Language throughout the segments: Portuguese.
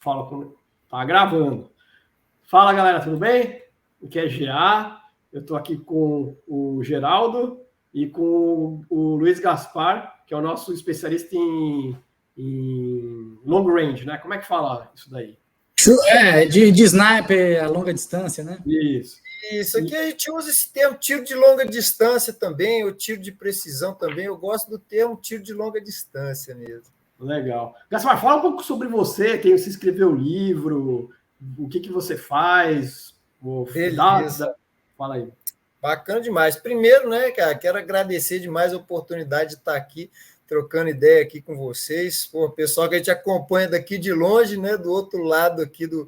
Fala com... Tá gravando. Fala, galera, tudo bem? Aqui é GA. Eu estou aqui com o Geraldo e com o Luiz Gaspar, que é o nosso especialista em long range, né? Como é que fala isso daí? De sniper a longa distância, né? Isso. Isso aqui a gente usa esse termo tiro de longa distância também, ou tiro de precisão também. Eu gosto do termo tiro de longa distância mesmo. Legal. Gaspar, fala um pouco sobre você, quem você escreveu o livro, o que você faz, Beleza. Fala aí. Bacana demais. Primeiro, né, cara, quero agradecer demais a oportunidade de estar aqui trocando ideia aqui com vocês. Pô, pessoal que a gente acompanha daqui de longe, né, do outro lado aqui do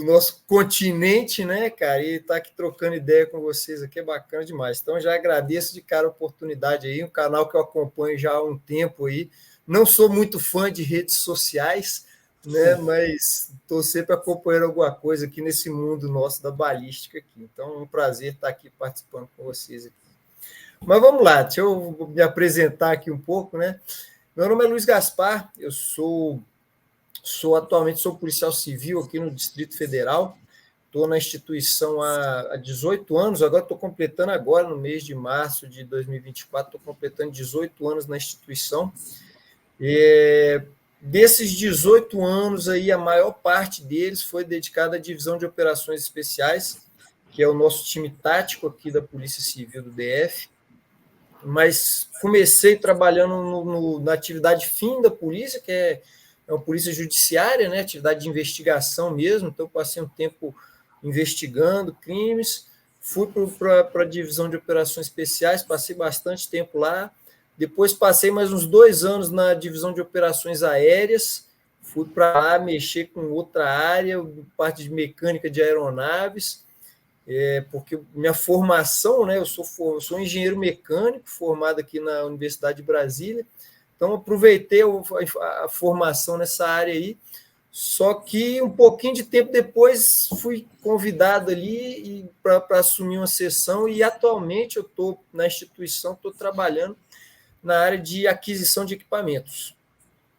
nosso continente, né, cara, e estar aqui trocando ideia com vocês aqui é bacana demais. Então, já agradeço de cara a oportunidade aí, um canal que eu acompanho já há um tempo aí. Não sou muito fã de redes sociais, né, mas estou sempre acompanhando alguma coisa aqui nesse mundo nosso da balística aqui. Então, é um prazer estar aqui participando com vocês aqui. Mas vamos lá, deixa eu me apresentar aqui um pouco, né? Meu nome é Luiz Gaspar, eu atualmente sou policial civil aqui no Distrito Federal, estou na instituição há 18 anos, agora estou completando agora, no mês de março de 2024, estou completando 18 anos na instituição. Desses 18 anos, aí, a maior parte deles foi dedicada à divisão de operações especiais, que é o nosso time tático aqui da Polícia Civil do DF, mas comecei trabalhando na atividade fim da polícia, que é uma polícia judiciária, né, atividade de investigação mesmo, então passei um tempo investigando crimes, fui para a divisão de operações especiais, passei bastante tempo lá, depois passei mais uns 2 anos na divisão de operações aéreas, fui para lá mexer com outra área, parte de mecânica de aeronaves, porque minha formação, né, eu sou engenheiro mecânico, formado aqui na Universidade de Brasília, então aproveitei a formação nessa área aí, só que um pouquinho de tempo depois fui convidado ali para assumir uma seção e atualmente eu estou na instituição, estou trabalhando na área de aquisição de equipamentos.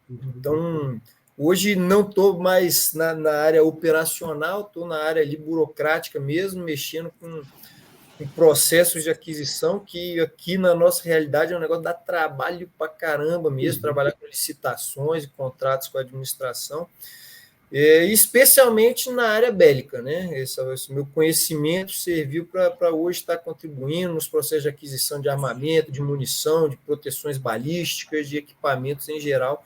Então, hoje não estou mais na área operacional, estou na área ali burocrática mesmo, mexendo com processos de aquisição, que aqui na nossa realidade é um negócio que dá trabalho para caramba mesmo, trabalhar com licitações e contratos com a administração, especialmente na área bélica, né? Esse meu conhecimento serviu para hoje estar contribuindo nos processos de aquisição de armamento, de munição, de proteções balísticas, de equipamentos em geral,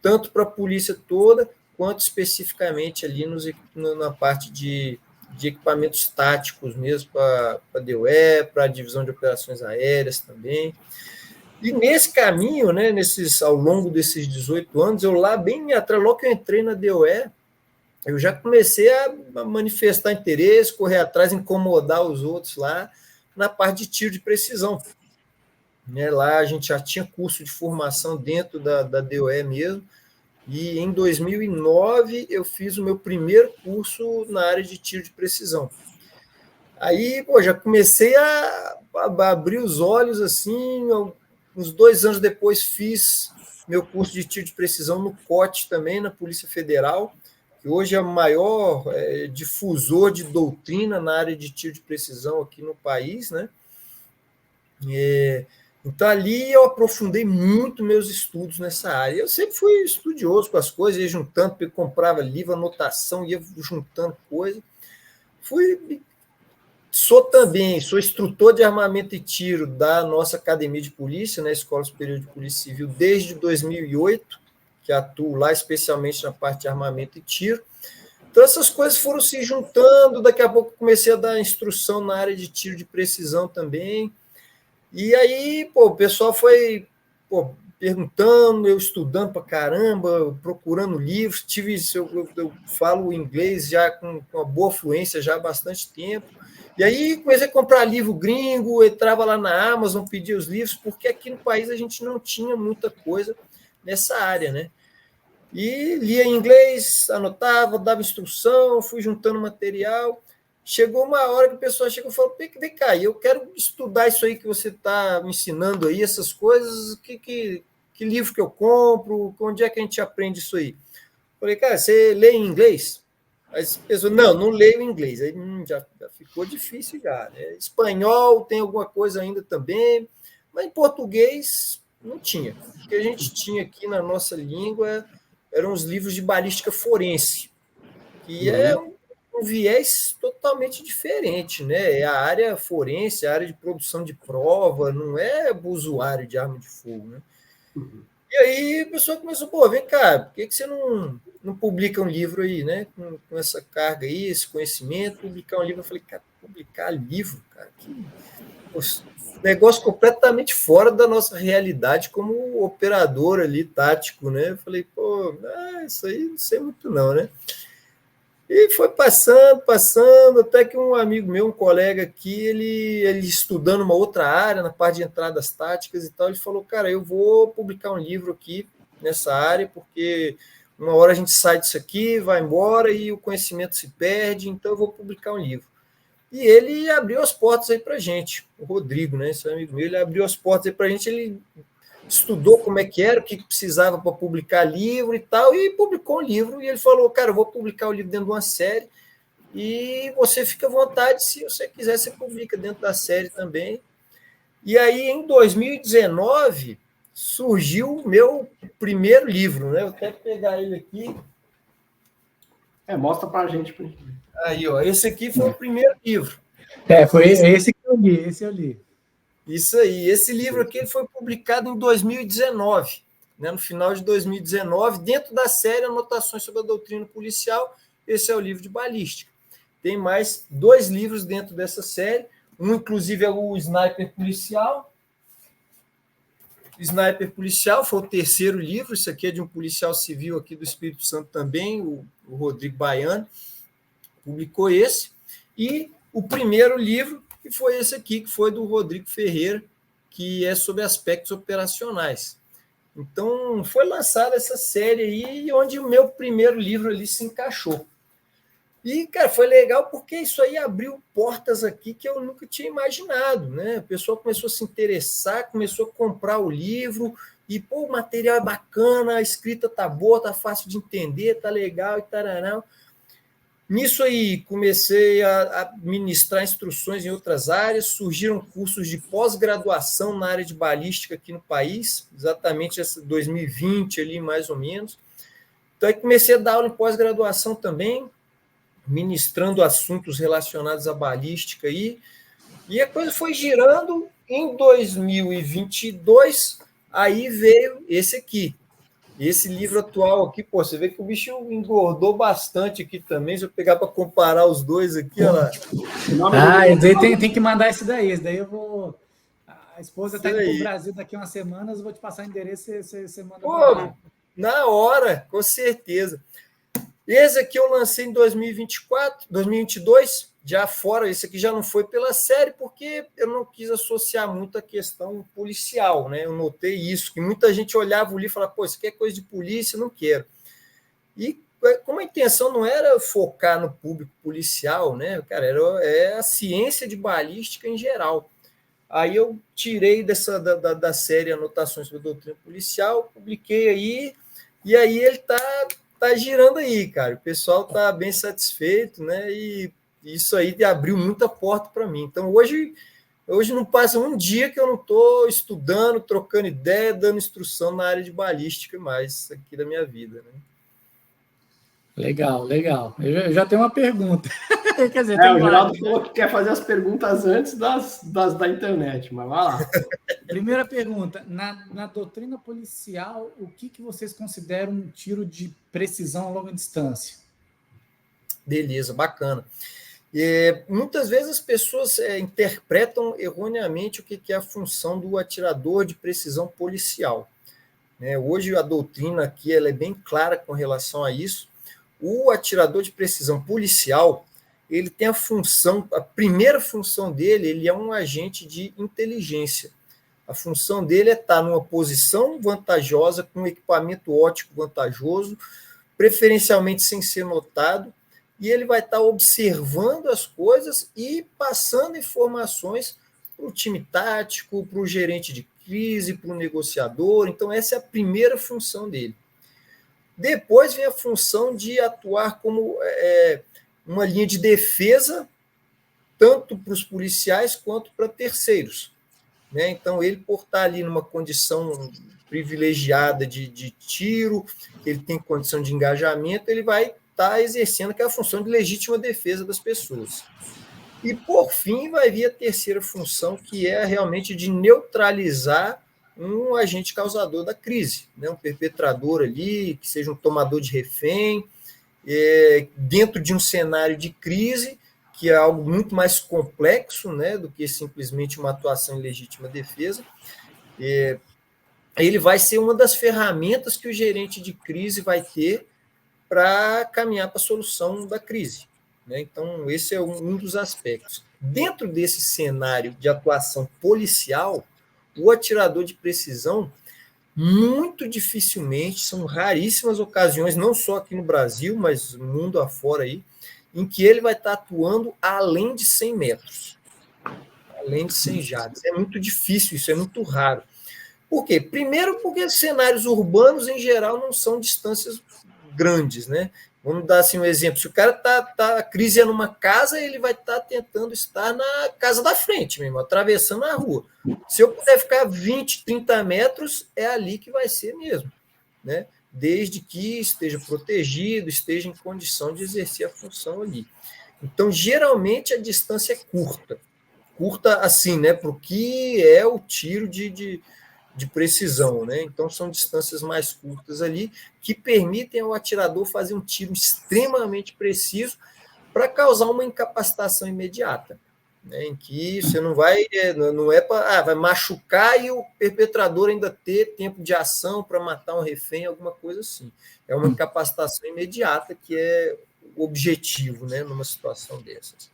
tanto para a polícia toda, quanto especificamente ali na parte de equipamentos táticos mesmo, para a DOE, para a divisão de operações aéreas também. E nesse caminho, né, ao longo desses 18 anos, eu lá bem atrás, logo que eu entrei na DOE, eu já comecei a manifestar interesse, correr atrás, incomodar os outros lá, na parte de tiro de precisão. Lá a gente já tinha curso de formação dentro da DOE mesmo, e em 2009 eu fiz o meu primeiro curso na área de tiro de precisão. Aí, já comecei a abrir os olhos, assim, uns 2 anos depois fiz meu curso de tiro de precisão no COT também, na Polícia Federal, que hoje é o maior difusor de doutrina na área de tiro de precisão aqui no país, né? Então, ali eu aprofundei muito meus estudos nessa área. Eu sempre fui estudioso com as coisas, ia juntando, comprava livro, anotação, ia juntando coisa. Sou instrutor de armamento e tiro da nossa academia de polícia, né, Escola Superior de Polícia Civil, desde 2008, que atuo lá especialmente na parte de armamento e tiro. Então, essas coisas foram se juntando, daqui a pouco comecei a dar instrução na área de tiro de precisão também. E aí, o pessoal foi perguntando, eu estudando para caramba, procurando livros, eu falo inglês já com uma boa fluência já há bastante tempo. E aí comecei a comprar livro gringo, entrava lá na Amazon, pedia os livros, porque aqui no país a gente não tinha muita coisa nessa área, né? E lia em inglês, anotava, dava instrução, fui juntando material. Chegou uma hora que o pessoal chegou e falou: vem cá, eu quero estudar isso aí que você está me ensinando aí, essas coisas, o que que livro que eu compro, onde é que a gente aprende isso aí? Falei, cara, você lê em inglês? Aí as pessoas, não leio em inglês. Aí já ficou difícil já. Né? Espanhol tem alguma coisa ainda também, mas em português não tinha. O que a gente tinha aqui na nossa língua eram os livros de balística forense, que é um viés totalmente diferente, né? É a área forense, a área de produção de prova, não é usuário de arma de fogo, né? E aí a pessoa começou, pô, vem cá, por que você não publica um livro aí, né? Com essa carga aí, esse conhecimento, publicar um livro. Eu falei, cara, publicar livro, cara, que negócio completamente fora da nossa realidade como operador ali, tático, né? Eu falei, pô, isso aí não sei muito não, né? E foi passando, até que um amigo meu, um colega aqui, ele estudando uma outra área, na parte de entradas táticas e tal, ele falou, cara, eu vou publicar um livro aqui nessa área, porque uma hora a gente sai disso aqui, vai embora e o conhecimento se perde, então eu vou publicar um livro. E ele abriu as portas aí para a gente, o Rodrigo, né, esse amigo meu, ele abriu as portas aí para a gente, ele estudou como é que era, o que precisava para publicar livro e tal, e publicou um livro, e ele falou, cara, eu vou publicar o livro dentro de uma série, e você fica à vontade, se você quiser, você publica dentro da série também. E aí, em 2019, surgiu o meu primeiro livro, né? Eu quero pegar ele aqui. Mostra para a gente. Aí, ó, esse aqui foi o primeiro livro. Foi esse que eu li, esse eu li. Isso aí. Esse livro aqui foi publicado em 2019, né, no final de 2019, dentro da série Anotações sobre a Doutrina Policial. Esse é o livro de balística. Tem mais 2 livros dentro dessa série. Um, inclusive, é o Sniper Policial. Sniper Policial foi o terceiro livro. Isso aqui é de um policial civil aqui do Espírito Santo também, o Rodrigo Baiano. Publicou esse. E o primeiro livro, que foi esse aqui, que foi do Rodrigo Ferreira, que é sobre aspectos operacionais. Então, foi lançada essa série aí, onde o meu primeiro livro ali se encaixou. E, cara, foi legal porque isso aí abriu portas aqui que eu nunca tinha imaginado, né? A pessoa começou a se interessar, começou a comprar o livro, e, pô, o material é bacana, a escrita tá boa, tá fácil de entender, tá legal e tarará. Nisso aí, comecei a ministrar instruções em outras áreas, surgiram cursos de pós-graduação na área de balística aqui no país, exatamente essa 2020 ali, mais ou menos. Então, aí comecei a dar aula em pós-graduação também, ministrando assuntos relacionados à balística aí, e a coisa foi girando. Em 2022, aí veio esse aqui. Esse livro atual aqui, pô, você vê que o bicho engordou bastante aqui também. Se eu pegar para comparar os dois aqui, olha lá. Tem que mandar esse daí. Esse daí eu vou. A esposa está indo para o Brasil daqui a umas semanas, eu vou te passar o endereço e você manda. Pô, na hora, com certeza. Esse aqui eu lancei em 2022, já fora. Esse aqui já não foi pela série, porque eu não quis associar muito a questão policial, né? Eu notei isso, que muita gente olhava o livro e falava, pô, isso aqui é coisa de polícia, não quero. E como a intenção não era focar no público policial, né? Cara, é a ciência de balística em geral. Aí eu tirei da série Anotações sobre a Doutrina Policial, publiquei aí, e aí ele tá girando aí, cara. O pessoal tá bem satisfeito, né? E isso aí abriu muita porta para mim. Então, hoje não passa um dia que eu não estou estudando, trocando ideia, dando instrução na área de balística mais aqui da minha vida, né? Legal. Eu já tenho uma pergunta. Quer dizer, o Geraldo falou que quer fazer as perguntas antes da internet, mas vai lá. Primeira pergunta, na doutrina policial, o que vocês consideram um tiro de precisão a longa distância? Beleza, bacana. Muitas vezes as pessoas interpretam erroneamente o que é a função do atirador de precisão policial. Hoje a doutrina aqui ela é bem clara com relação a isso. O atirador de precisão policial, ele tem a primeira função dele, ele é um agente de inteligência. A função dele é estar numa posição vantajosa, com um equipamento óptico vantajoso, preferencialmente sem ser notado, e ele vai estar observando as coisas e passando informações para o time tático, para o gerente de crise para o negociador. Então, essa é a primeira função dele. Depois vem a função de atuar como uma linha de defesa, tanto para os policiais quanto para terceiros. Né? Então, ele, por estar ali numa condição privilegiada de tiro, ele tem condição de engajamento, ele vai estar exercendo aquela função de legítima defesa das pessoas. E, por fim, vai vir a terceira função, que é realmente de neutralizar um agente causador da crise, né? Um perpetrador ali, que seja um tomador de refém, dentro de um cenário de crise, que é algo muito mais complexo, né, do que simplesmente uma atuação em legítima defesa. Ele vai ser uma das ferramentas que o gerente de crise vai ter para caminhar para a solução da crise. Né? Então, esse é um dos aspectos. Dentro desse cenário de atuação policial, o atirador de precisão, muito dificilmente, são raríssimas ocasiões, não só aqui no Brasil, mas no mundo afora aí, em que ele vai estar atuando além de 100 metros, além de 100 jardas. É muito difícil, isso é muito raro. Por quê? Primeiro, porque cenários urbanos, em geral, não são distâncias grandes, né? Vamos dar assim um exemplo. Se o cara a crise é numa casa, ele vai estar tentando estar na casa da frente mesmo, atravessando a rua. Se eu puder ficar 20, 30 metros, é ali que vai ser mesmo, né? Desde que esteja protegido, esteja em condição de exercer a função ali. Então, geralmente, a distância é curta. Curta assim, né? Para o que é o tiro de precisão, né? Então, são distâncias mais curtas ali, que permitem ao atirador fazer um tiro extremamente preciso para causar uma incapacitação imediata, né? Em que você não vai vai machucar e o perpetrador ainda ter tempo de ação para matar um refém, alguma coisa assim. É uma incapacitação imediata que é o objetivo, né, numa situação dessas.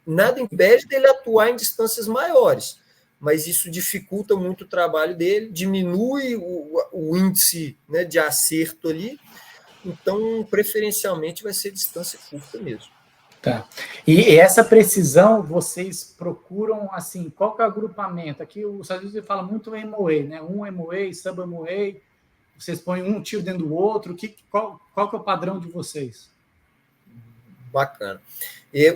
Nada impede dele atuar em distâncias maiores, mas isso dificulta muito o trabalho dele, diminui o índice, né, de acerto ali, então, preferencialmente, vai ser distância curta mesmo. Tá. E essa precisão, vocês procuram, assim, qual que é o agrupamento? Aqui os Estados Unidos fala muito MOA, né? Um MOA, sub-MOA, vocês põem um tiro dentro do outro, qual que é o padrão de vocês? Bacana.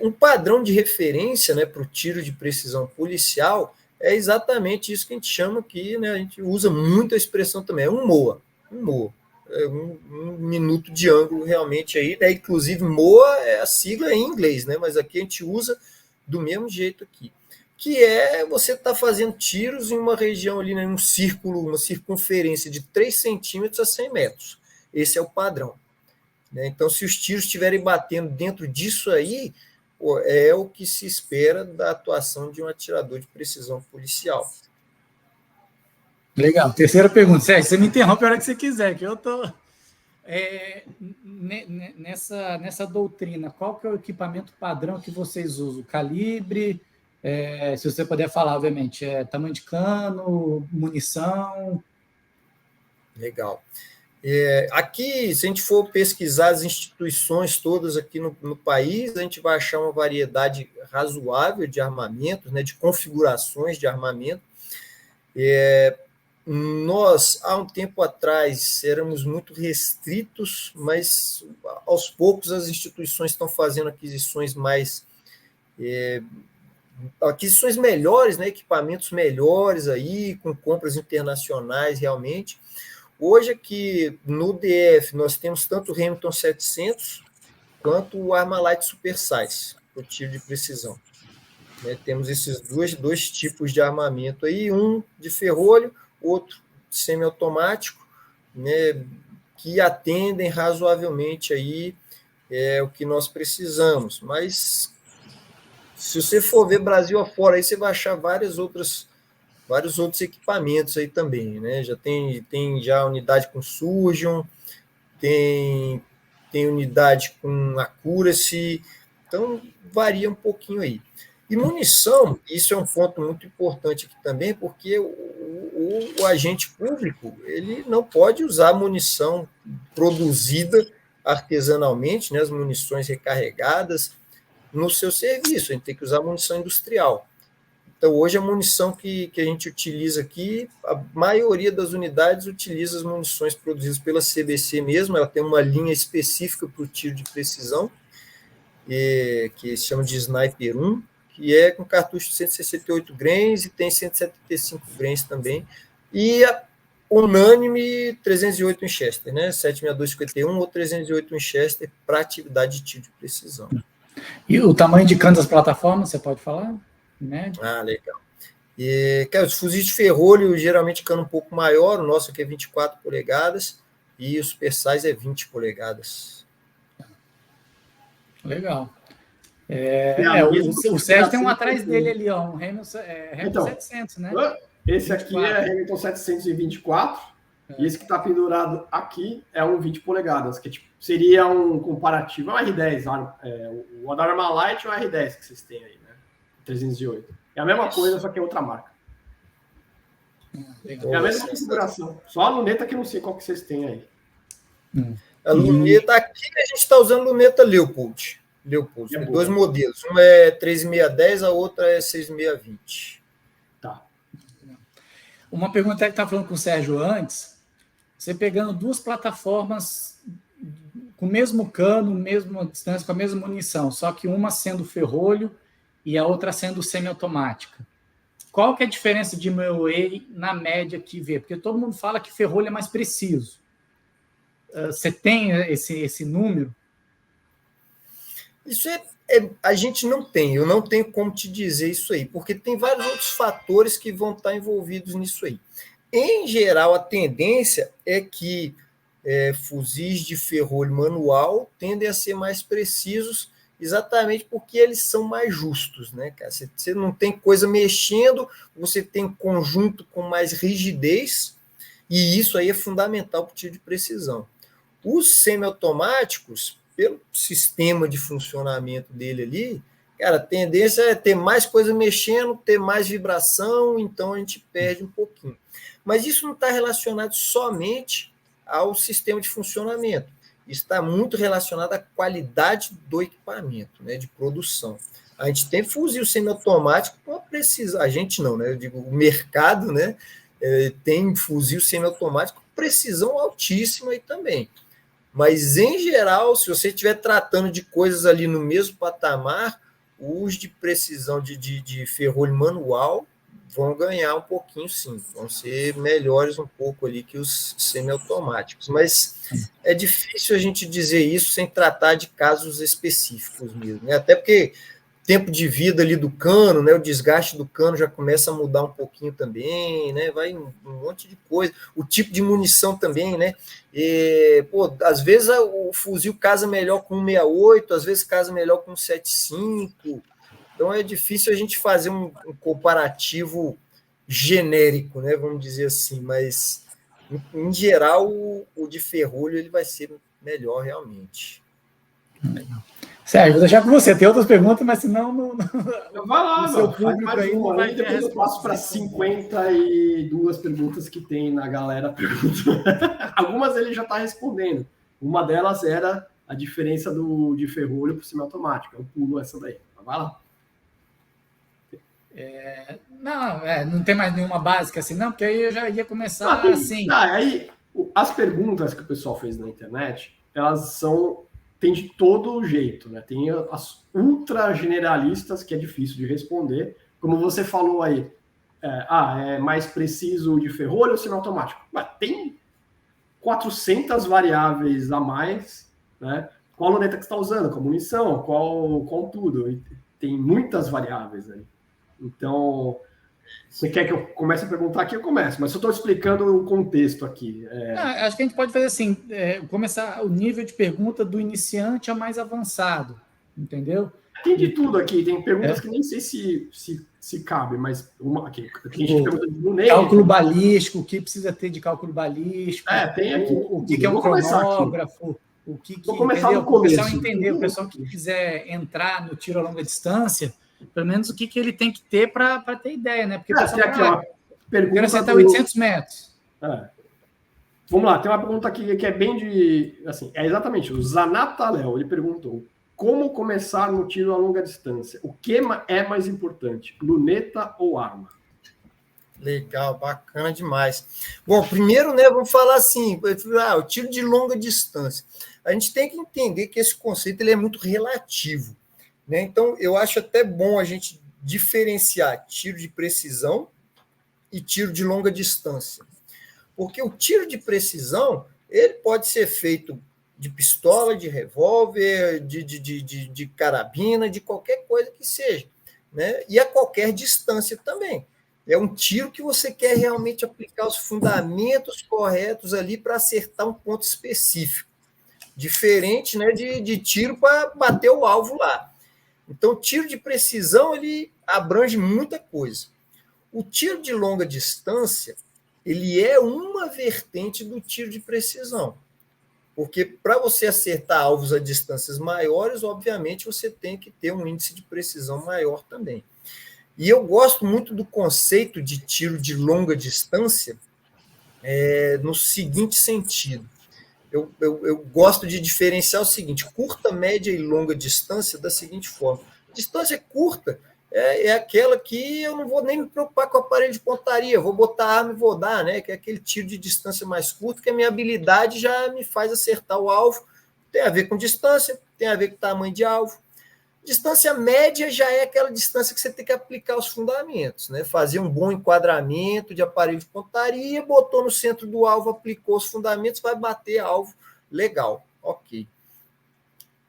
Um padrão de referência, né, para o tiro de precisão policial é exatamente isso que a gente chama aqui, né, a gente usa muito a expressão também, é um MOA. Um minuto de ângulo realmente aí, né? Inclusive MOA é a sigla em inglês, né? Mas aqui a gente usa do mesmo jeito aqui, que é você estar fazendo tiros em uma região ali, né, um círculo, uma circunferência de 3 centímetros a 100 metros. Esse é o padrão, né? Então, se os tiros estiverem batendo dentro disso aí, é o que se espera da atuação de um atirador de precisão policial. Legal. Terceira pergunta. Sérgio, você me interrompe a hora que você quiser, que eu estou... Nessa doutrina, qual que é o equipamento padrão que vocês usam? Calibre, se você puder falar, obviamente, tamanho de cano, munição... Legal. Aqui, se a gente for pesquisar as instituições todas aqui no país, a gente vai achar uma variedade razoável de armamentos, né, de configurações de armamento. Nós, há um tempo atrás, éramos muito restritos, mas aos poucos as instituições estão fazendo aquisições melhores, né, equipamentos melhores aí, com compras internacionais realmente. Hoje aqui no DF nós temos tanto o Remington 700 quanto o Armalite Super Size, o tiro de precisão. Temos esses dois tipos de armamento aí, um de ferrolho, outro semiautomático, né, que atendem razoavelmente aí o que nós precisamos. Mas se você for ver Brasil afora, aí você vai achar vários outros equipamentos aí também, né? Já tem já unidade com Surgeon, tem unidade com Accuracy, então varia um pouquinho aí. E munição, isso é um ponto muito importante aqui também, porque o agente público ele não pode usar munição produzida artesanalmente, né, as munições recarregadas, no seu serviço. A gente tem que usar munição industrial. Então, hoje a munição que a gente utiliza aqui, a maioria das unidades utiliza as munições produzidas pela CBC mesmo, ela tem uma linha específica para o tiro de precisão, que se chama de Sniper 1, que é com cartucho de 168 grains e tem 175 grains também, e a unânime 308 Winchester, né? 76251 ou 308 Winchester para atividade de tiro de precisão. E o tamanho de cano das plataformas, você pode falar? Médio? Legal. Cara, os fuzis de ferrolho, geralmente cano um pouco maior, o nosso aqui é 24 polegadas, e o Super Size é 20 polegadas. Legal. O Sérgio tem um atrás dele ali, ó, um Hamilton 700, né? Esse aqui é Hamilton 724, e esse que está pendurado aqui é um 20 polegadas, que seria um comparativo ao R10, o Adorama Light ou o R10 que vocês têm aí, né? 308. É a mesma coisa, só que é outra marca. É a mesma configuração. Só a luneta que eu não sei qual que vocês têm aí. A luneta aqui, a gente está usando luneta Leopold. Tem dois modelos. Uma é 3610, a outra é 6620. Tá. Uma pergunta que estava falando com o Sérgio antes, você pegando duas plataformas com o mesmo cano, mesma distância, com a mesma munição, só que uma sendo ferrolho e a outra sendo semiautomática. Qual que é a diferença de MOA na média que vê? Porque todo mundo fala que ferrolho é mais preciso. Você tem esse número? Isso a gente não tem, eu não tenho como te dizer isso aí, porque tem vários outros fatores que vão estar envolvidos nisso aí. Em geral, a tendência é que fuzis de ferrolho manual tendem a ser mais precisos, exatamente porque eles são mais justos, né, cara? Você não tem coisa mexendo, você tem conjunto com mais rigidez, e isso aí é fundamental para o tiro de precisão. Os semiautomáticos, pelo sistema de funcionamento dele ali, cara, a tendência é ter mais coisa mexendo, ter mais vibração, então a gente perde um pouquinho. Mas isso não está relacionado somente ao sistema de funcionamento. Isso está muito relacionado à qualidade do equipamento, né, de produção. A gente tem fuzil semiautomático com precisão. A gente não, né? Eu digo, o mercado, né, tem fuzil semiautomático com precisão altíssima aí também. Mas, em geral, se você estiver tratando de coisas ali no mesmo patamar, os de precisão de ferrolho manual vão ganhar um pouquinho, sim. Vão ser melhores um pouco ali que os semiautomáticos. Mas é difícil a gente dizer isso sem tratar de casos específicos mesmo, né? Até porque tempo de vida ali do cano, né? O desgaste do cano já começa a mudar um pouquinho também, né? Vai um monte de coisa. O tipo de munição também, né? Às vezes o fuzil casa melhor com 168, às vezes casa melhor com 75. Então é difícil a gente fazer um comparativo genérico, né? Vamos dizer assim, mas em geral o de ferrolho ele vai ser melhor realmente. Sérgio, vou deixar com você. Tem outras perguntas, mas senão não. Vai lá, seu público faz aí uma, não vai depois eu passo para 52 perguntas que tem na galera pergunta. Algumas ele já está respondendo. Uma delas era a diferença de ferrolho para o semiautomático. Eu pulo essa daí. Vai lá. Não tem mais nenhuma básica assim, não, porque aí eu já ia começar assim. Aí, as perguntas que o pessoal fez na internet, elas tem de todo jeito, né? Tem as ultra generalistas, que é difícil de responder. Como você falou aí, é mais preciso de ferrolho ou semiautomático? Tem 400 variáveis a mais, né? Qual luneta que você está usando, qual munição, qual tudo. Tem muitas variáveis aí. Então, você quer que eu comece a perguntar aqui? Eu começo, mas eu estou explicando o contexto aqui. Acho que a gente pode fazer assim, começar o nível de pergunta do iniciante ao mais avançado, entendeu? Tem de tudo aqui, tem perguntas que nem sei se cabe, mas uma aqui. Tem gente pergunta de Brunei. Cálculo balístico, o que precisa ter de cálculo balístico? Tem aqui. O que é um cronógrafo? Vou começar no começo. O pessoal que quiser entrar no tiro a longa distância, pelo menos o que ele tem que ter para ter ideia, né? Porque o pessoal tem aqui, pergunta quero acertar 800 metros. Vamos lá, tem uma pergunta aqui que é bem de... Assim, é exatamente, o Zanata Léo, ele perguntou: como começar no tiro a longa distância? O que é mais importante, luneta ou arma? Legal, bacana demais. Bom, primeiro, né, vamos falar assim, o tiro de longa distância. A gente tem que entender que esse conceito ele é muito relativo, né? Então, eu acho até bom a gente diferenciar tiro de precisão e tiro de longa distância. Porque o tiro de precisão, ele pode ser feito de pistola, de revólver, de carabina, de qualquer coisa que seja, né? E a qualquer distância também. É um tiro que você quer realmente aplicar os fundamentos corretos ali para acertar um ponto específico. Diferente, né, de tiro para bater o alvo lá. Então, tiro de precisão, ele abrange muita coisa. O tiro de longa distância, ele é uma vertente do tiro de precisão. Porque para você acertar alvos a distâncias maiores, obviamente, você tem que ter um índice de precisão maior também. E eu gosto muito do conceito de tiro de longa distância no seguinte sentido. Eu gosto de diferenciar o seguinte: curta, média e longa distância da seguinte forma. Distância curta é aquela que eu não vou nem me preocupar com o aparelho de pontaria, vou botar a arma e vou dar, né? Que é aquele tiro de distância mais curta, que a minha habilidade já me faz acertar o alvo. Tem a ver com distância, tem a ver com tamanho de alvo. Distância média já é aquela distância que você tem que aplicar os fundamentos, né? Fazer um bom enquadramento de aparelho de pontaria, botou no centro do alvo, aplicou os fundamentos, vai bater alvo, legal, ok.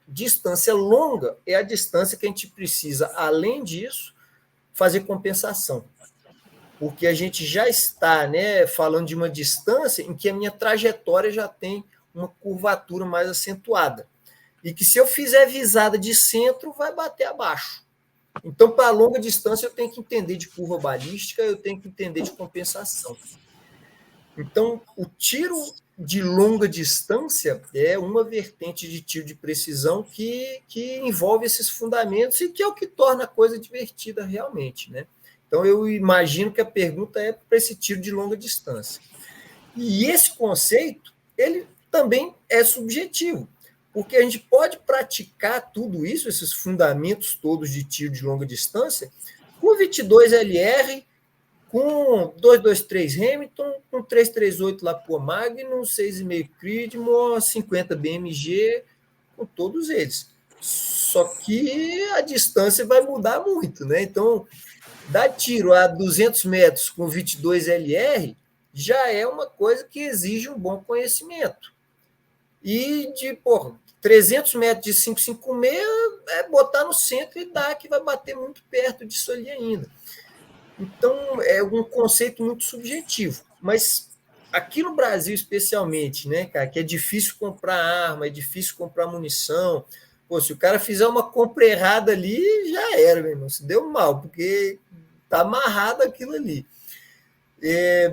Distância longa é a distância que a gente precisa, além disso, fazer compensação. Porque a gente já está, né, falando de uma distância em que a minha trajetória já tem uma curvatura mais acentuada. E que se eu fizer visada de centro, vai bater abaixo. Então, para longa distância, eu tenho que entender de curva balística, eu tenho que entender de compensação. Então, o tiro de longa distância é uma vertente de tiro de precisão que envolve esses fundamentos e que é o que torna a coisa divertida realmente, né? Então, eu imagino que a pergunta é para esse tiro de longa distância. E esse conceito, ele também é subjetivo. Porque a gente pode praticar tudo isso, esses fundamentos todos de tiro de longa distância, com 22 LR, com 223 Hamilton, com 338 Lapua Magnum, 6,5 Creedmoor, 50 BMG, com todos eles. Só que a distância vai mudar muito, né? Então, dar tiro a 200 metros com 22 LR já é uma coisa que exige um bom conhecimento. E de, 300 metros de 5,56 é botar no centro e dar, que vai bater muito perto disso ali ainda. Então, é um conceito muito subjetivo. Mas aqui no Brasil, especialmente, né, cara, que é difícil comprar arma, é difícil comprar munição. Pô, se o cara fizer uma compra errada ali, já era, meu irmão. Se deu mal, porque tá amarrado aquilo ali.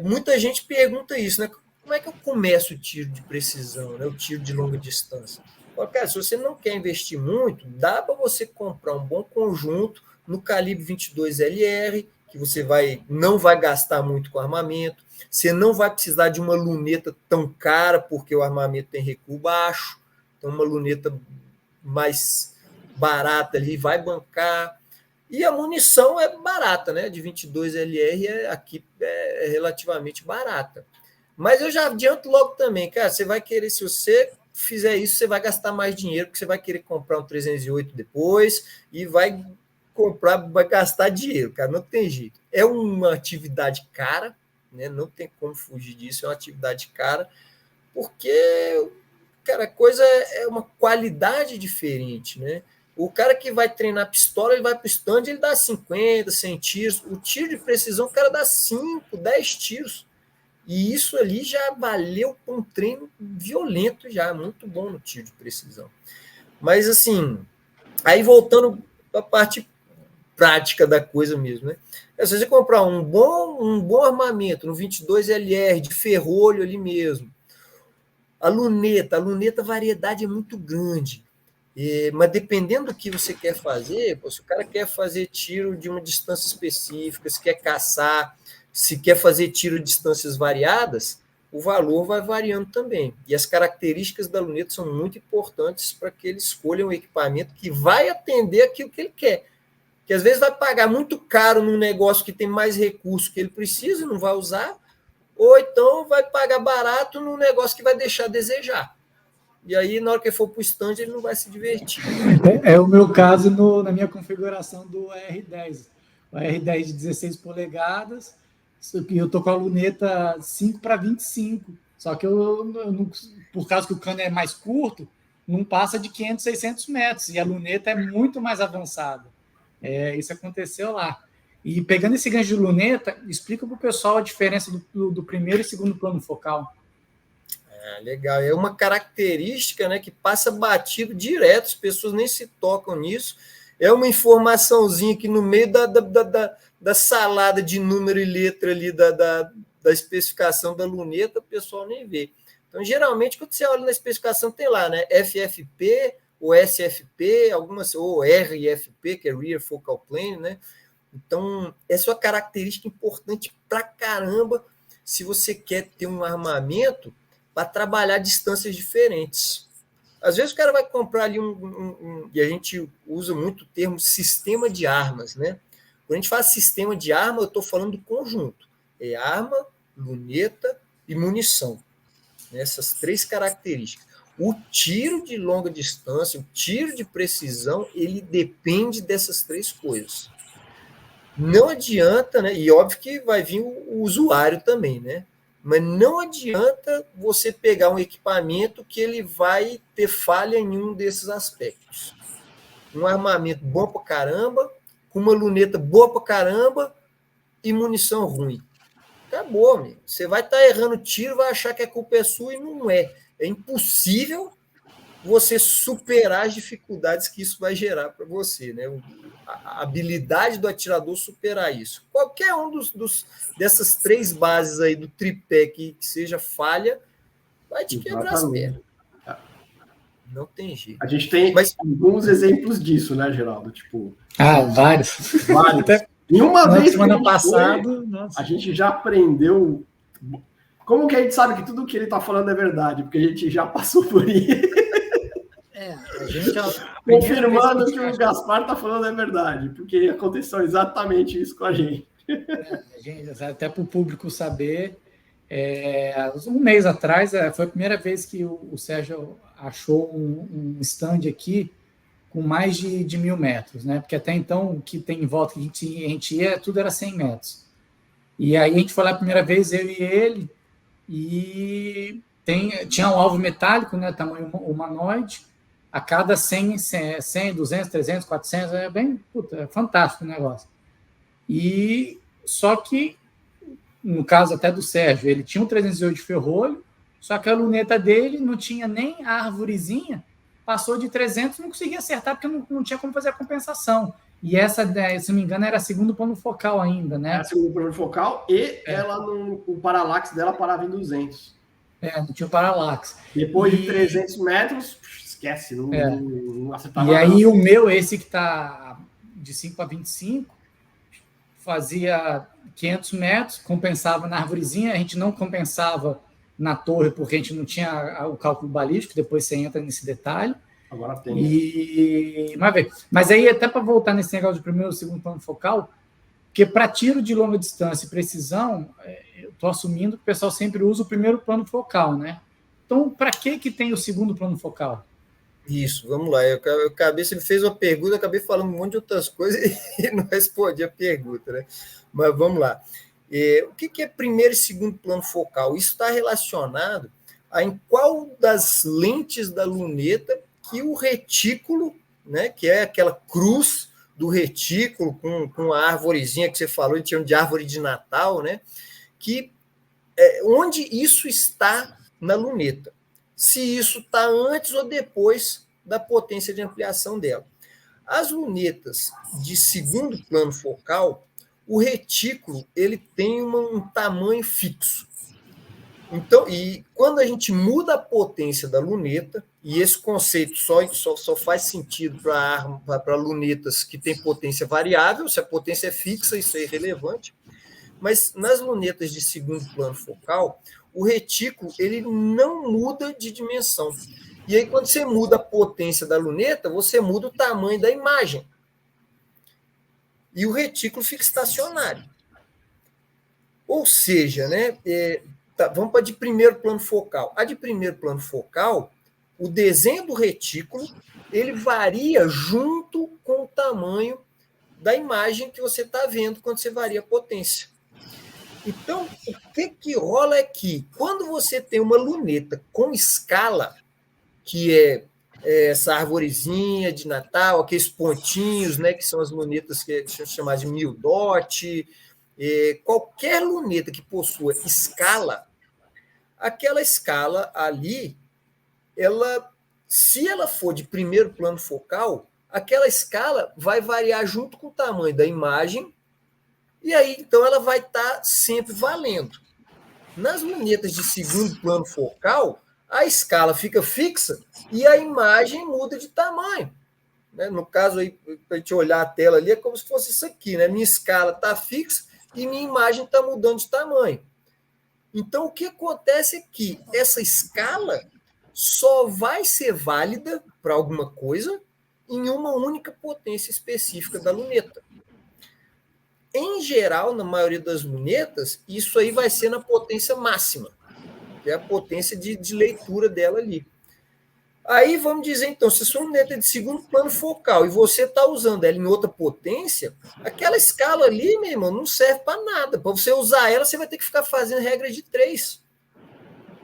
Muita gente pergunta isso, né? Como é que eu começo o tiro de precisão, né? O tiro de longa distância? Cara, se você não quer investir muito, dá para você comprar um bom conjunto no calibre 22 LR, que você não vai gastar muito com armamento, você não vai precisar de uma luneta tão cara, porque o armamento tem recuo baixo, então uma luneta mais barata ali vai bancar. E a munição é barata, né? De 22 LR aqui é relativamente barata. Mas eu já adianto logo também, cara, você vai querer, se você fizer isso, você vai gastar mais dinheiro, porque você vai querer comprar um 308 depois e vai gastar dinheiro, cara, não tem jeito. É uma atividade cara, né? Não tem como fugir disso, é uma atividade cara, porque, cara, a coisa é uma qualidade diferente, né? O cara que vai treinar pistola, ele vai para o stand, ele dá 50, 100 tiros. O tiro de precisão, o cara dá 5, 10 tiros. E isso ali já valeu para um treino violento já, muito bom no tiro de precisão. Mas, assim, aí voltando para a parte prática da coisa mesmo, né? Se você comprar um bom armamento no 22 LR, de ferrolho ali mesmo, a luneta, a variedade é muito grande. Mas dependendo do que você quer fazer, se o cara quer fazer tiro de uma distância específica, se quer caçar, se quer fazer tiro de distâncias variadas, o valor vai variando também. E as características da luneta são muito importantes para que ele escolha um equipamento que vai atender aquilo que ele quer. Que às vezes vai pagar muito caro num negócio que tem mais recurso que ele precisa e não vai usar, ou então vai pagar barato num negócio que vai deixar a desejar. E aí, na hora que ele for para o stand, ele não vai se divertir. É o meu caso na minha configuração do R10. O R10 de 16 polegadas, eu tô com a luneta 5/25. Só que eu não, por causa que o cano é mais curto, não passa de 500, 600 metros. E a luneta é muito mais avançada. Isso aconteceu lá. E pegando esse gancho de luneta, explica para o pessoal a diferença do primeiro e segundo plano focal. Legal. É uma característica, né, que passa batido direto, as pessoas nem se tocam nisso. É uma informaçãozinha que no meio da salada de número e letra ali da especificação da luneta, o pessoal nem vê. Então, geralmente, quando você olha na especificação, tem lá, né, FFP, ou SFP, ou RFP, que é Rear Focal Plane, né? Então, essa é uma característica importante pra caramba se você quer ter um armamento para trabalhar distâncias diferentes. Às vezes o cara vai comprar ali e a gente usa muito o termo sistema de armas, né? Quando a gente fala sistema de arma, eu estou falando do conjunto. É arma, luneta e munição. Essas três características. O tiro de longa distância, o tiro de precisão, ele depende dessas três coisas. Não adianta, né? E óbvio que vai vir o usuário também, né? Mas não adianta você pegar um equipamento que ele vai ter falha em um desses aspectos. Um armamento bom pra caramba, com uma luneta boa pra caramba e munição ruim. Acabou, amigo. Você vai estar errando tiro, vai achar que a culpa é sua e não é. É impossível você superar as dificuldades que isso vai gerar para você, né? A habilidade do atirador superar isso. Qualquer um dessas três bases aí do tripé que seja falha, vai te quebrar as pernas. Não tem jeito. A gente tem alguns exemplos disso, né, Geraldo? Tipo, vários. E uma vez semana passada, a gente já aprendeu. Como que a gente sabe que tudo que ele está falando é verdade? Porque a gente já passou por isso. A gente confirmando que o Gaspar está falando é verdade, porque aconteceu exatamente isso com a gente. Até para o público saber, um mês atrás foi a primeira vez que o Sérgio achou um stand aqui com mais de 1.000 metros, né? Porque até então o que tem em volta que a gente ia, tudo era 100 metros. E aí a gente foi lá a primeira vez, eu e ele, e tinha um alvo metálico, né? Tamanho humanoide. A cada 100, 200, 300, 400, é fantástico o negócio. E só que, no caso até do Sérgio, ele tinha um 308 de ferrolho, só que a luneta dele não tinha nem a árvorezinha, passou de 300 e não conseguia acertar, porque não tinha como fazer a compensação. E essa, se não me engano, era segundo plano focal ainda, né? Era segundo plano focal e o paralaxe dela parava em 200. Não tinha o paralaxe. Depois de 300 metros... Esquece, não acertava. E aí o meu, esse que está de 5/25, fazia 500 metros, compensava na arvorezinha, a gente não compensava na torre, porque a gente não tinha o cálculo balístico, depois você entra nesse detalhe. Agora tem. Mas aí, até para voltar nesse negócio de primeiro e segundo plano focal, porque para tiro de longa distância e precisão, eu estou assumindo que o pessoal sempre usa o primeiro plano focal, né? Então, para que tem o segundo plano focal? Isso, vamos lá. Você me fez uma pergunta, eu acabei falando um monte de outras coisas e não respondi a pergunta, né? Mas vamos lá. O que é primeiro e segundo plano focal? Isso está relacionado a em qual das lentes da luneta que o retículo, né, que é aquela cruz do retículo com a arvorezinha que você falou, eles chamam de árvore de Natal, né? Onde isso está na luneta. Se isso está antes ou depois da potência de ampliação dela. As lunetas de segundo plano focal, o retículo ele tem um tamanho fixo. Então, e quando a gente muda a potência da luneta, e esse conceito só faz sentido para lunetas que têm potência variável, se a potência é fixa, isso é irrelevante, mas nas lunetas de segundo plano focal, o retículo ele não muda de dimensão. E aí, quando você muda a potência da luneta, você muda o tamanho da imagem. E o retículo fica estacionário. Ou seja, né, vamos para a de primeiro plano focal. A de primeiro plano focal, o desenho do retículo ele varia junto com o tamanho da imagem que você está vendo quando você varia a potência. Então, o que rola é que, quando você tem uma luneta com escala, que é essa arvorezinha de Natal, aqueles pontinhos, né, que são as lunetas que são chamadas de mil dot, qualquer luneta que possua escala, aquela escala ali, se ela for de primeiro plano focal, aquela escala vai variar junto com o tamanho da imagem, e aí, então, ela vai estar sempre valendo. Nas lunetas de segundo plano focal, a escala fica fixa e a imagem muda de tamanho. Né? No caso, para a gente olhar a tela ali, é como se fosse isso aqui. Né? Minha escala está fixa e minha imagem está mudando de tamanho. Então, o que acontece é que essa escala só vai ser válida para alguma coisa em uma única potência específica da luneta. Em geral, na maioria das lunetas, isso aí vai ser na potência máxima, que é a potência de leitura dela ali. Aí vamos dizer, então, se a sua luneta é de segundo plano focal e você está usando ela em outra potência, aquela escala ali, meu irmão, não serve para nada. Para você usar ela, você vai ter que ficar fazendo regra de 3.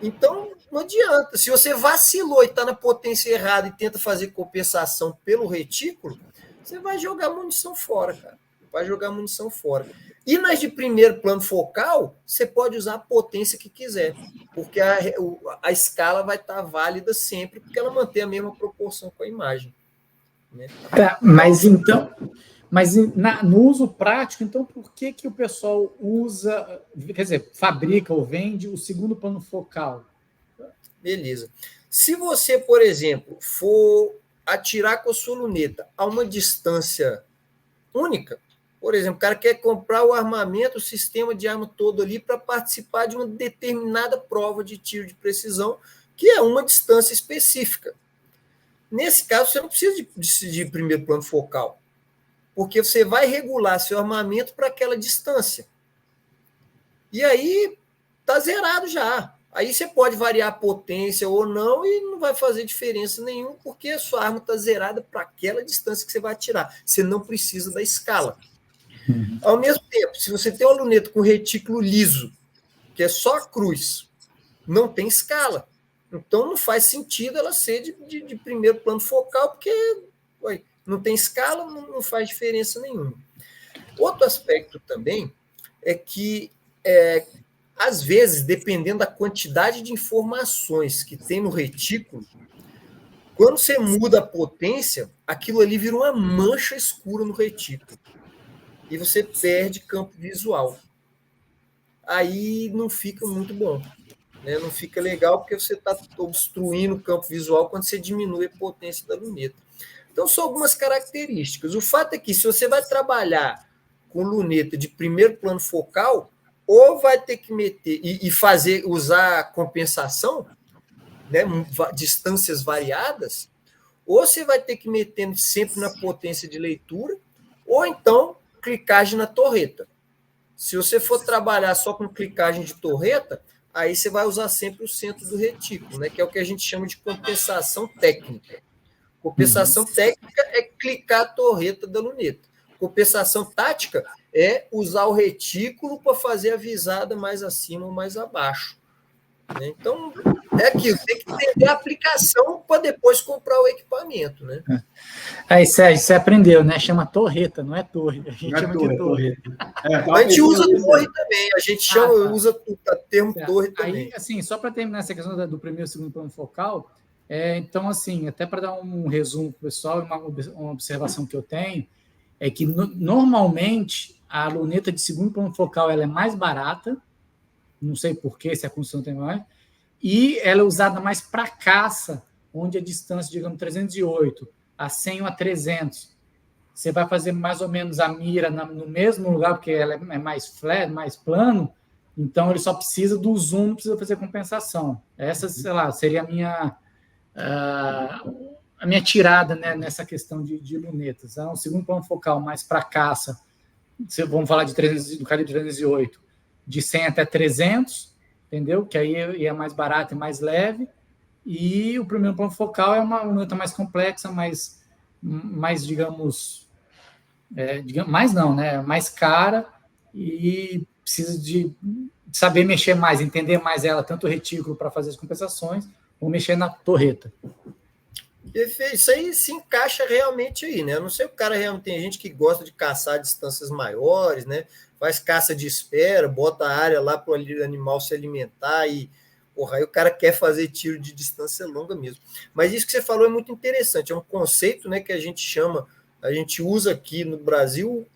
Então, não adianta. Se você vacilou e está na potência errada e tenta fazer compensação pelo retículo, você vai jogar munição fora, cara. Vai jogar munição fora. E nas de primeiro plano focal, você pode usar a potência que quiser, porque a escala vai estar válida sempre, porque ela mantém a mesma proporção com a imagem. Né? Tá, mas então, no uso prático, então por que o pessoal usa, quer dizer, fabrica ou vende o segundo plano focal? Beleza. Se você, por exemplo, for atirar com a sua luneta a uma distância única, por exemplo, o cara quer comprar o armamento, o sistema de arma todo ali para participar de uma determinada prova de tiro de precisão, que é uma distância específica. Nesse caso, você não precisa de primeiro plano focal, porque você vai regular seu armamento para aquela distância. E aí, está zerado já. Aí você pode variar a potência ou não e não vai fazer diferença nenhuma, porque a sua arma está zerada para aquela distância que você vai atirar. Você não precisa da escala. Ao mesmo tempo, se você tem uma luneta com retículo liso, que é só a cruz, não tem escala. Então, não faz sentido ela ser de primeiro plano focal, porque não tem escala, não faz diferença nenhuma. Outro aspecto também é que, às vezes, dependendo da quantidade de informações que tem no retículo, quando você muda a potência, aquilo ali vira uma mancha escura no retículo. E você perde campo visual. Aí não fica muito bom. Né? Não fica legal porque você está obstruindo o campo visual quando você diminui a potência da luneta. Então, são algumas características. O fato é que, se você vai trabalhar com luneta de primeiro plano focal, ou vai ter que meter usar compensação, né, distâncias variadas, ou você vai ter que meter sempre na potência de leitura, ou então clicagem na torreta. Se você for trabalhar só com clicagem de torreta, aí você vai usar sempre o centro do retículo, né, que é o que a gente chama de compensação técnica. Compensação técnica é clicar a torreta da luneta. Compensação tática é usar o retículo para fazer a visada mais acima ou mais abaixo. Né? Então, é aquilo, tem que entender a aplicação para depois comprar o equipamento. Né? Aí, Sérgio, você aprendeu, né? Chama torreta, não é torre. A gente chama de torre. A gente usa torre também, a gente usa o termo torre também. Aí, assim, só para terminar essa questão do primeiro e segundo plano focal, então, assim, até para dar um resumo para o pessoal, uma observação que eu tenho, é que normalmente a luneta de segundo plano focal ela é mais barata, não sei porquê, se a construção tem mais, e ela é usada mais para caça, onde a distância, digamos, 308, a 100 ou a 300, você vai fazer mais ou menos a mira no mesmo lugar, porque ela é mais flat, mais plano, Então, ele só precisa do zoom, não precisa fazer compensação. Essa, sei lá, seria a minha tirada, né, nessa questão de lunetas. Então, o segundo plano focal mais para caça, vamos falar do calibre 308, de 100 até 300, entendeu? Que aí é mais barato e mais leve. E o primeiro plano focal é uma luneta mais complexa, mais digamos, mais não, né? Mais cara, e precisa de saber mexer mais, entender mais ela, tanto o retículo para fazer as compensações, ou mexer na torreta. Isso aí se encaixa realmente aí, né? Eu não sei, o cara realmente tem gente que gosta de caçar a distâncias maiores, né? Faz caça de espera, bota a área lá para o animal se alimentar e, porra, aí o cara quer fazer tiro de distância longa mesmo. Mas isso que você falou é muito interessante, é um conceito, né, que a gente usa aqui no Brasil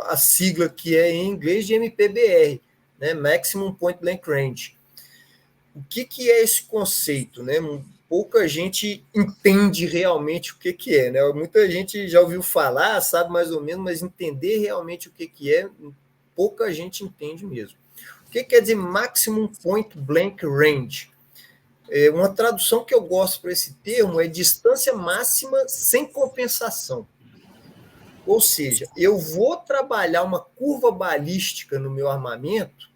a sigla que é em inglês de MPBR, né? Maximum Point Blank Range. O que é esse conceito, né? Pouca gente entende realmente o que é, né? Muita gente já ouviu falar, sabe mais ou menos, mas entender realmente o que é, pouca gente entende mesmo. O que quer dizer Maximum Point Blank Range? Uma tradução que eu gosto para esse termo é distância máxima sem compensação. Ou seja, eu vou trabalhar uma curva balística no meu armamento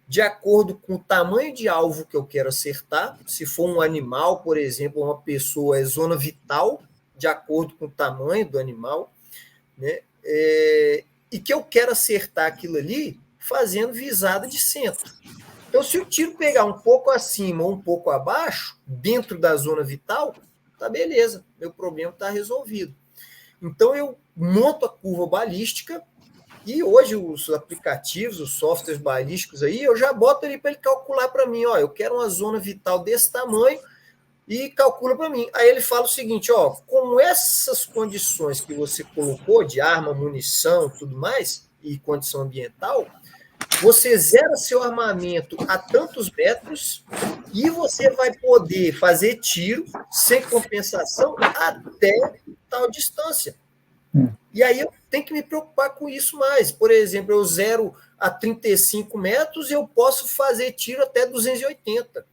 de acordo com o tamanho de alvo que eu quero acertar. Se for um animal, por exemplo, uma pessoa, é zona vital, de acordo com o tamanho do animal, né? E que eu quero acertar aquilo ali fazendo visada de centro. Então, se o tiro pegar um pouco acima ou um pouco abaixo, dentro da zona vital, tá beleza, meu problema está resolvido. Então, eu monto a curva balística. E hoje os aplicativos, os softwares balísticos aí, eu já boto ali para ele calcular para mim, ó, eu quero uma zona vital desse tamanho e calcula para mim. Aí ele fala o seguinte, ó, com essas condições que você colocou de arma, munição, tudo mais, e condição ambiental, você zera seu armamento a tantos metros e você vai poder fazer tiro sem compensação até tal distância. E aí eu tenho que me preocupar com isso mais. Por exemplo, eu zero a 35 metros e eu posso fazer tiro até 280.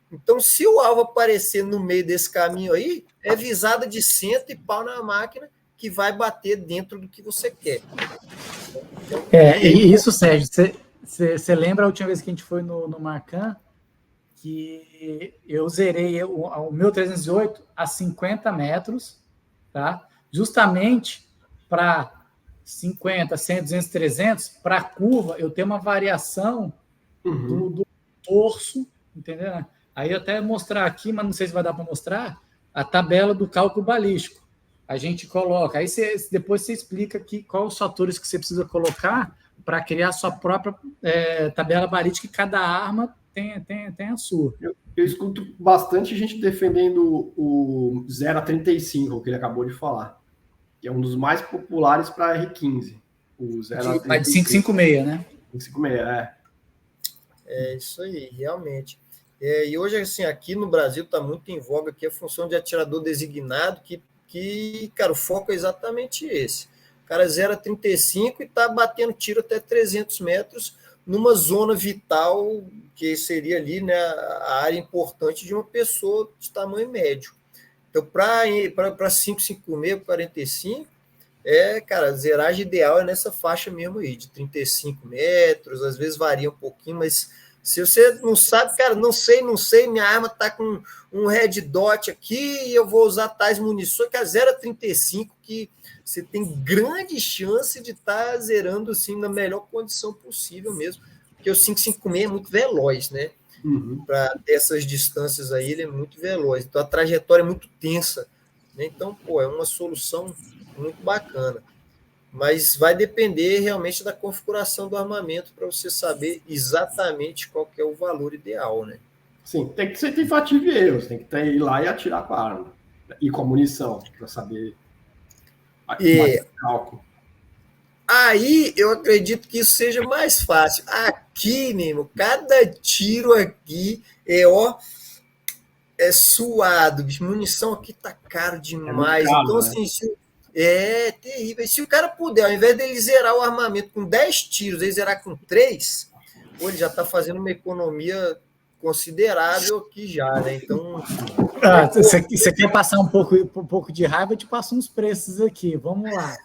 Então, se o alvo aparecer no meio desse caminho aí, é visada de centro e pau na máquina que vai bater dentro do que você quer. E isso, Sérgio, você lembra a última vez que a gente foi no Marcan, que eu zerei o meu 308 a 50 metros, tá? Justamente para 50, 100, 200, 300, para a curva, eu tenho uma variação do torso, entendeu? Aí eu até mostrar aqui, mas não sei se vai dar para mostrar, a tabela do cálculo balístico. A gente coloca, aí depois você explica aqui quais os fatores que você precisa colocar para criar a sua própria tabela balística, e cada arma tem a sua. Eu escuto bastante gente defendendo o 0 a 35, que ele acabou de falar, que é um dos mais populares para R15. O 0 a 35. De 556, né? 556, É isso aí, realmente. E hoje, assim, aqui no Brasil está muito em voga aqui a função de atirador designado, que, cara, o foco é exatamente esse. O cara 0 a 35 e está batendo tiro até 300 metros numa zona vital, que seria ali, né, a área importante de uma pessoa de tamanho médio. Então, para 556, 45, cara, a zeragem ideal é nessa faixa mesmo aí, de 35 metros, às vezes varia um pouquinho, mas se você não sabe, cara, não sei, minha arma está com um red dot aqui e eu vou usar tais munições, que é 0 a 35, que você tem grande chance de estar zerando assim, na melhor condição possível mesmo, porque o 556 é muito veloz, né? Para essas distâncias aí, ele é muito veloz, então a trajetória é muito tensa, né? Então, é uma solução muito bacana. Mas vai depender realmente da configuração do armamento para você saber exatamente qual que é o valor ideal, né? Sim, tem que ser tentativa e erro, tem que ir lá e atirar com a arma. E com a munição, para saber o cálculo. Aí eu acredito que isso seja mais fácil. Aqui, Nemo, cada tiro aqui é suado, bicho. Munição aqui tá caro demais. Caro, então, né? assim, é terrível. Se o cara puder, ao invés dele zerar o armamento com 10 tiros, ele zerar com 3, pô, ele já está fazendo uma economia considerável aqui já, né? Então... Você quer passar um pouco de raiva? Eu te passo uns preços aqui. Vamos lá.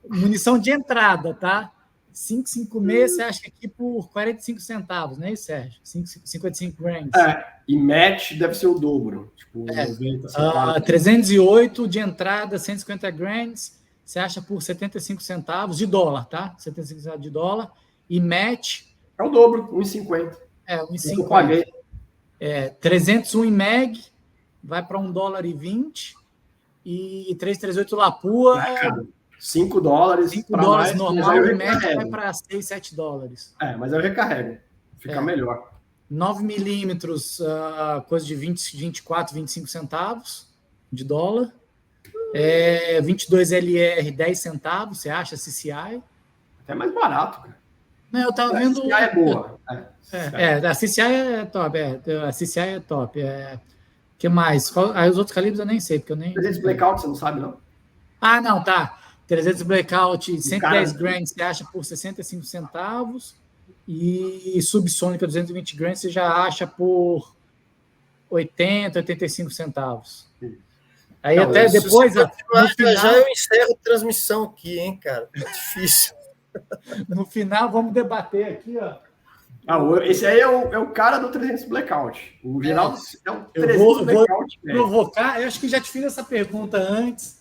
Munição de entrada, tá? 5,56 você acha aqui por 45 centavos, não é isso, Sérgio? 55 grains. E match deve ser o dobro. Tipo, 90 centavos. 308 de entrada, 150 grains, você acha por 75 centavos de dólar, tá? 75 centavos de dólar. E match... É o dobro, 1,50. 1,50. Eu paguei. 301 em MEG, vai para $1,20. E 338 Lapua... $5. $5 normal, e match vai para $6, $7. Mas eu recarrego. Fica melhor. 9 milímetros, coisa de 24, 25 centavos de dólar. 22 LR, 10 centavos, você acha, CCI? Até mais barato, cara. Não, eu tava vendo... A CCI é boa. A CCI é top. A CCI é top. Que mais? Aí os outros calibres eu nem sei, porque eu nem... 300 blackout, você não sabe, não? Não, tá. 300 blackout, 110 grains, você acha por 65 centavos. E subsônica, 220 grains, você já acha por 80, 85 centavos. Aí não, até depois... No final, já eu encerro a transmissão aqui, hein, cara? Tá difícil. No final, vamos debater aqui, ó. Esse aí é o cara do 300 blackout. O Geraldo é um 300 blackout. Vou provocar, eu acho que já te fiz essa pergunta antes.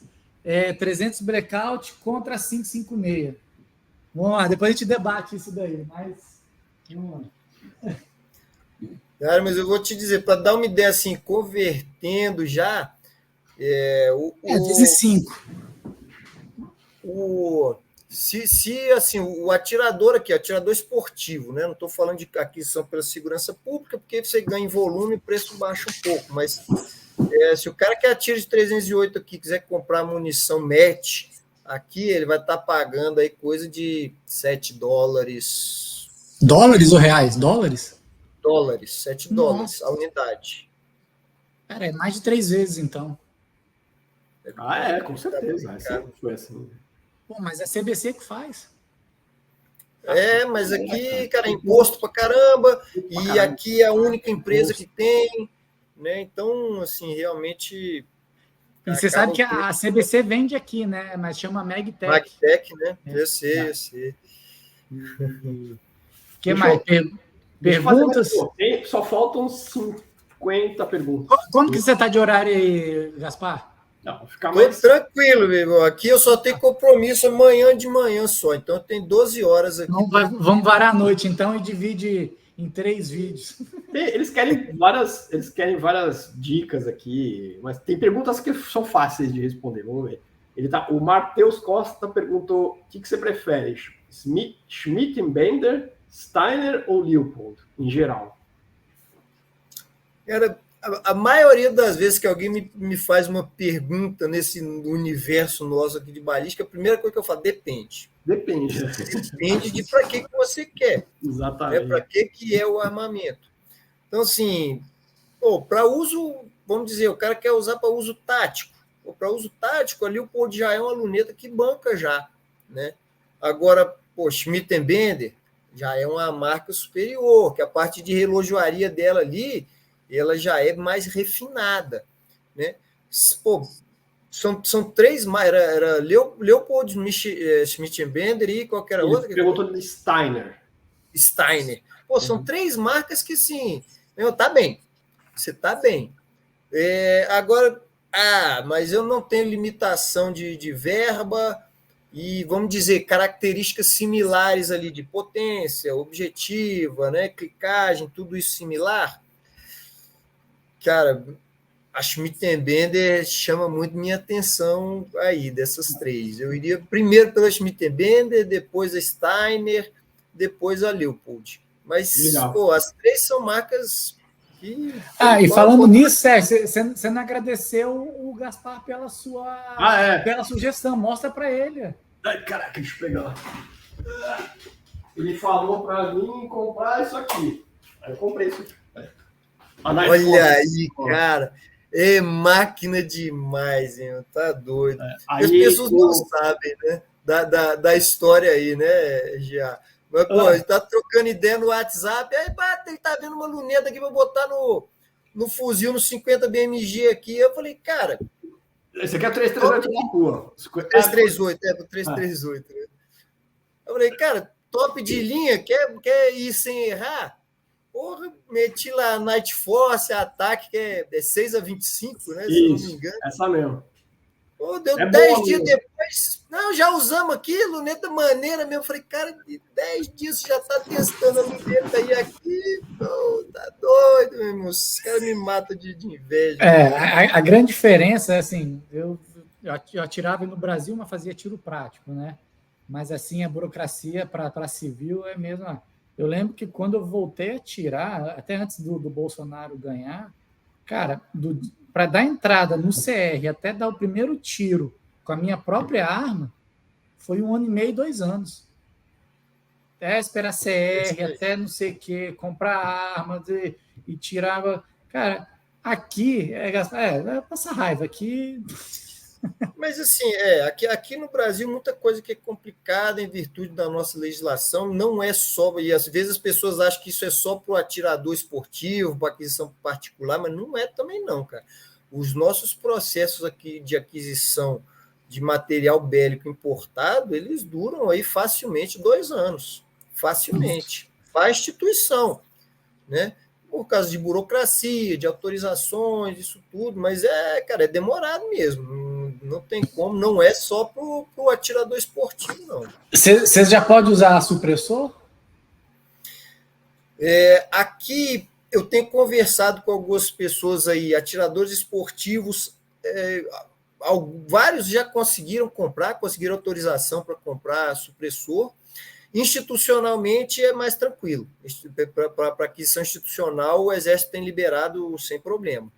300 blackout contra 556. Vamos lá, depois a gente debate isso daí, mas... Vamos lá. Cara, mas eu vou te dizer, para dar uma ideia assim, convertendo já... 15. Se assim, o atirador aqui, atirador esportivo, né? Não estou falando de aquisição pela segurança pública, porque você ganha em volume e o preço baixa um pouco, mas se o cara que atira de 308 aqui quiser comprar munição match, aqui ele vai estar pagando aí coisa de $7. Dólares ou reais? Dólares? Dólares, $7 a unidade. Cara, é mais de 3 vezes, então. Com certeza. Sempre foi assim. Pô, mas é a CBC que faz. Mas aqui, cara, é imposto pra caramba, e aqui é a única empresa que tem, né? Então, assim, realmente... E você sabe que a CBC vende aqui, né? Mas chama Magtech. Magtech, né? Eu sei. O que mais? Perguntas? Só faltam 50 perguntas. Como que você está de horário aí, Gaspar? Não, ficar mais... tranquilo, meu irmão. Aqui eu só tenho compromisso amanhã de manhã só, então tem 12 horas aqui. Vamos varar a noite, então, e divide em 3 vídeos. Eles querem várias dicas aqui, mas tem perguntas que são fáceis de responder. Vamos ver. O Matheus Costa perguntou: o que você prefere? Schmidt & Bender, Steiner ou Leupold, em geral? Cara, a maioria das vezes que alguém me faz uma pergunta nesse universo nosso aqui de balística, a primeira coisa que eu falo, depende. Depende de para que você quer. Exatamente. Para que é o armamento. Então, assim, para uso, vamos dizer, o cara quer usar para uso tático. Para uso tático, ali o Leupold já é uma luneta que banca já, né? Agora, Schmidt & Bender já é uma marca superior, que a parte de relojoaria dela ali, ela já é mais refinada, né? São 3 mais, era Leupold, Schmidt & Bender e qualquer outra. Perguntou de Steiner. São 3 marcas que, sim, tá bem, você tá bem. Agora, mas eu não tenho limitação de verba e, vamos dizer, características similares ali de potência, objetiva, né, clicagem, tudo isso similar. Cara, a Schmidt & Bender chama muito minha atenção aí, dessas 3. Eu iria primeiro pela Schmidt & Bender, depois a Steiner, depois a Leupold. Mas, as 3 são marcas que... E falando nisso, Sérgio, você não agradeceu o Gaspar pela pela sugestão. Mostra para ele. Ai, caraca, deixa eu pegar. Ele falou para mim comprar isso aqui. Aí eu comprei isso aqui. Olha aí, cara. É máquina demais, hein? Tá doido. As pessoas não sabem, né? Da história aí, né, Gia? Mas, pô, a gente tá trocando ideia no WhatsApp, aí ele tá vendo uma luneta aqui pra botar no fuzil, no 50 BMG aqui. Eu falei, cara... Esse aqui é 338 da rua. 338, pro 338. Né? Eu falei, cara, top de linha, quer ir sem errar? Porra, meti lá Night Force, ataque, que é 6-25, né? Isso, se eu não me engano. Essa mesmo. Pô, deu 10 dias depois. Não, já usamos aqui, luneta maneira mesmo. Eu falei, cara, de 10 dias você já tá testando a luneta aí aqui. Pô, tá doido, meu irmão. Os caras me matam de inveja. A grande diferença é assim, eu atirava no Brasil, mas fazia tiro prático, né? Mas assim, a burocracia para civil é mesmo. Eu lembro que quando eu voltei a atirar, até antes do Bolsonaro ganhar, cara, para dar entrada no CR até dar o primeiro tiro com a minha própria arma, foi 1 ano e meio, 2 anos. Até esperar CR, até não sei o quê, comprar armas e tirava. Cara, aqui é passar raiva. Aqui. Mas assim, aqui no Brasil muita coisa que é complicada em virtude da nossa legislação, não é só, e às vezes as pessoas acham que isso é só para o atirador esportivo, para aquisição particular, mas não é também não, cara. Os nossos processos aqui de aquisição de material bélico importado, eles duram aí facilmente 2 anos, facilmente, para a instituição, né? Por causa de burocracia, de autorizações, isso tudo, mas cara, é demorado mesmo. Não tem como, não é só para o atirador esportivo, não. Você já pode usar supressor? Aqui eu tenho conversado com algumas pessoas aí, atiradores esportivos, vários já conseguiram autorização para comprar supressor. Institucionalmente é mais tranquilo. Para aquisição institucional, o Exército tem liberado sem problema.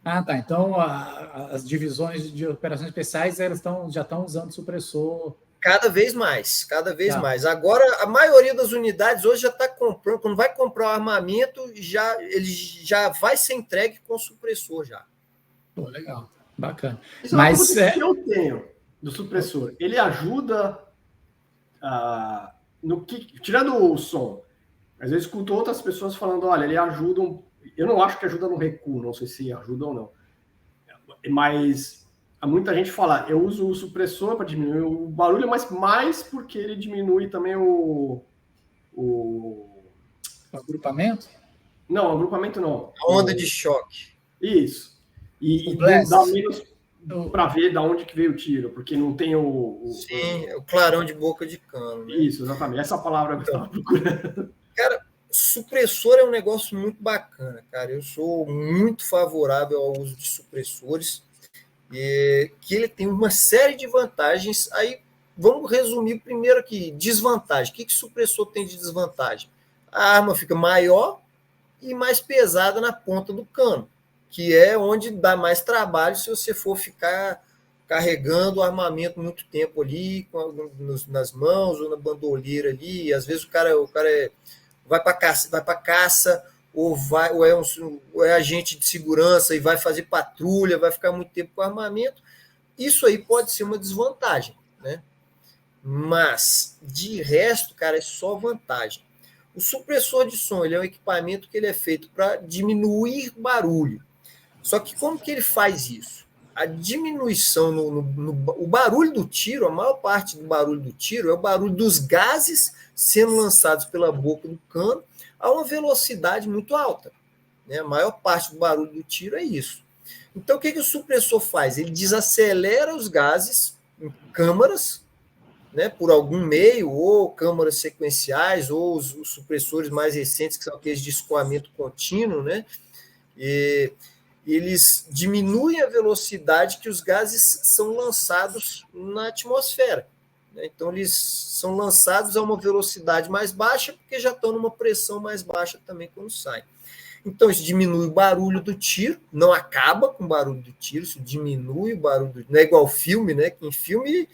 Ah, tá. Então, as divisões de operações especiais elas já estão usando supressor. Cada vez mais, cada vez mais. Agora, a maioria das unidades hoje já está comprando, quando vai comprar o armamento, ele já vai ser entregue com supressor já. Pô, legal, bacana. Isso mas que eu tenho do supressor, ele ajuda tirando o som, mas eu escuto outras pessoas falando, olha, ele ajuda eu não acho que ajuda no recuo, não sei se ajuda ou não, mas há muita gente fala, eu uso o supressor para diminuir o barulho, mas mais porque ele diminui também o agrupamento? Não, agrupamento não. A onda de choque. Isso. E dá menos para ver de onde que veio o tiro, porque não tem Sim, o clarão de boca de cano. Né? Isso, exatamente. Essa palavra que eu estava procurando. Cara, supressor é um negócio muito bacana, cara. Eu sou muito favorável ao uso de supressores, que ele tem uma série de vantagens. Aí, vamos resumir primeiro aqui. Desvantagem. O que supressor tem de desvantagem? A arma fica maior e mais pesada na ponta do cano, que é onde dá mais trabalho se você for ficar carregando o armamento muito tempo ali, nas mãos ou na bandolheira ali. Às vezes o cara vai para caça ou é agente de segurança e vai fazer patrulha, vai ficar muito tempo com o armamento. Isso aí pode ser uma desvantagem, né? Mas, de resto, cara, é só vantagem. O supressor de som, ele é um equipamento que ele é feito para diminuir barulho. Só que como que ele faz isso? A diminuição o barulho do tiro, a maior parte do barulho do tiro é o barulho dos gases sendo lançados pela boca do cano a uma velocidade muito alta. Né? A maior parte do barulho do tiro é isso. Então, o que o supressor faz? Ele desacelera os gases em câmaras, né, por algum meio, ou câmaras sequenciais, ou os supressores mais recentes, que são aqueles de escoamento contínuo, né? E eles diminuem a velocidade que os gases são lançados na atmosfera. Né? Então, eles são lançados a uma velocidade mais baixa, porque já estão numa pressão mais baixa também quando saem. Então, isso diminui o barulho do tiro, não acaba com o barulho do tiro, isso diminui o barulho do tiro. Não é igual filme, né? Que em filme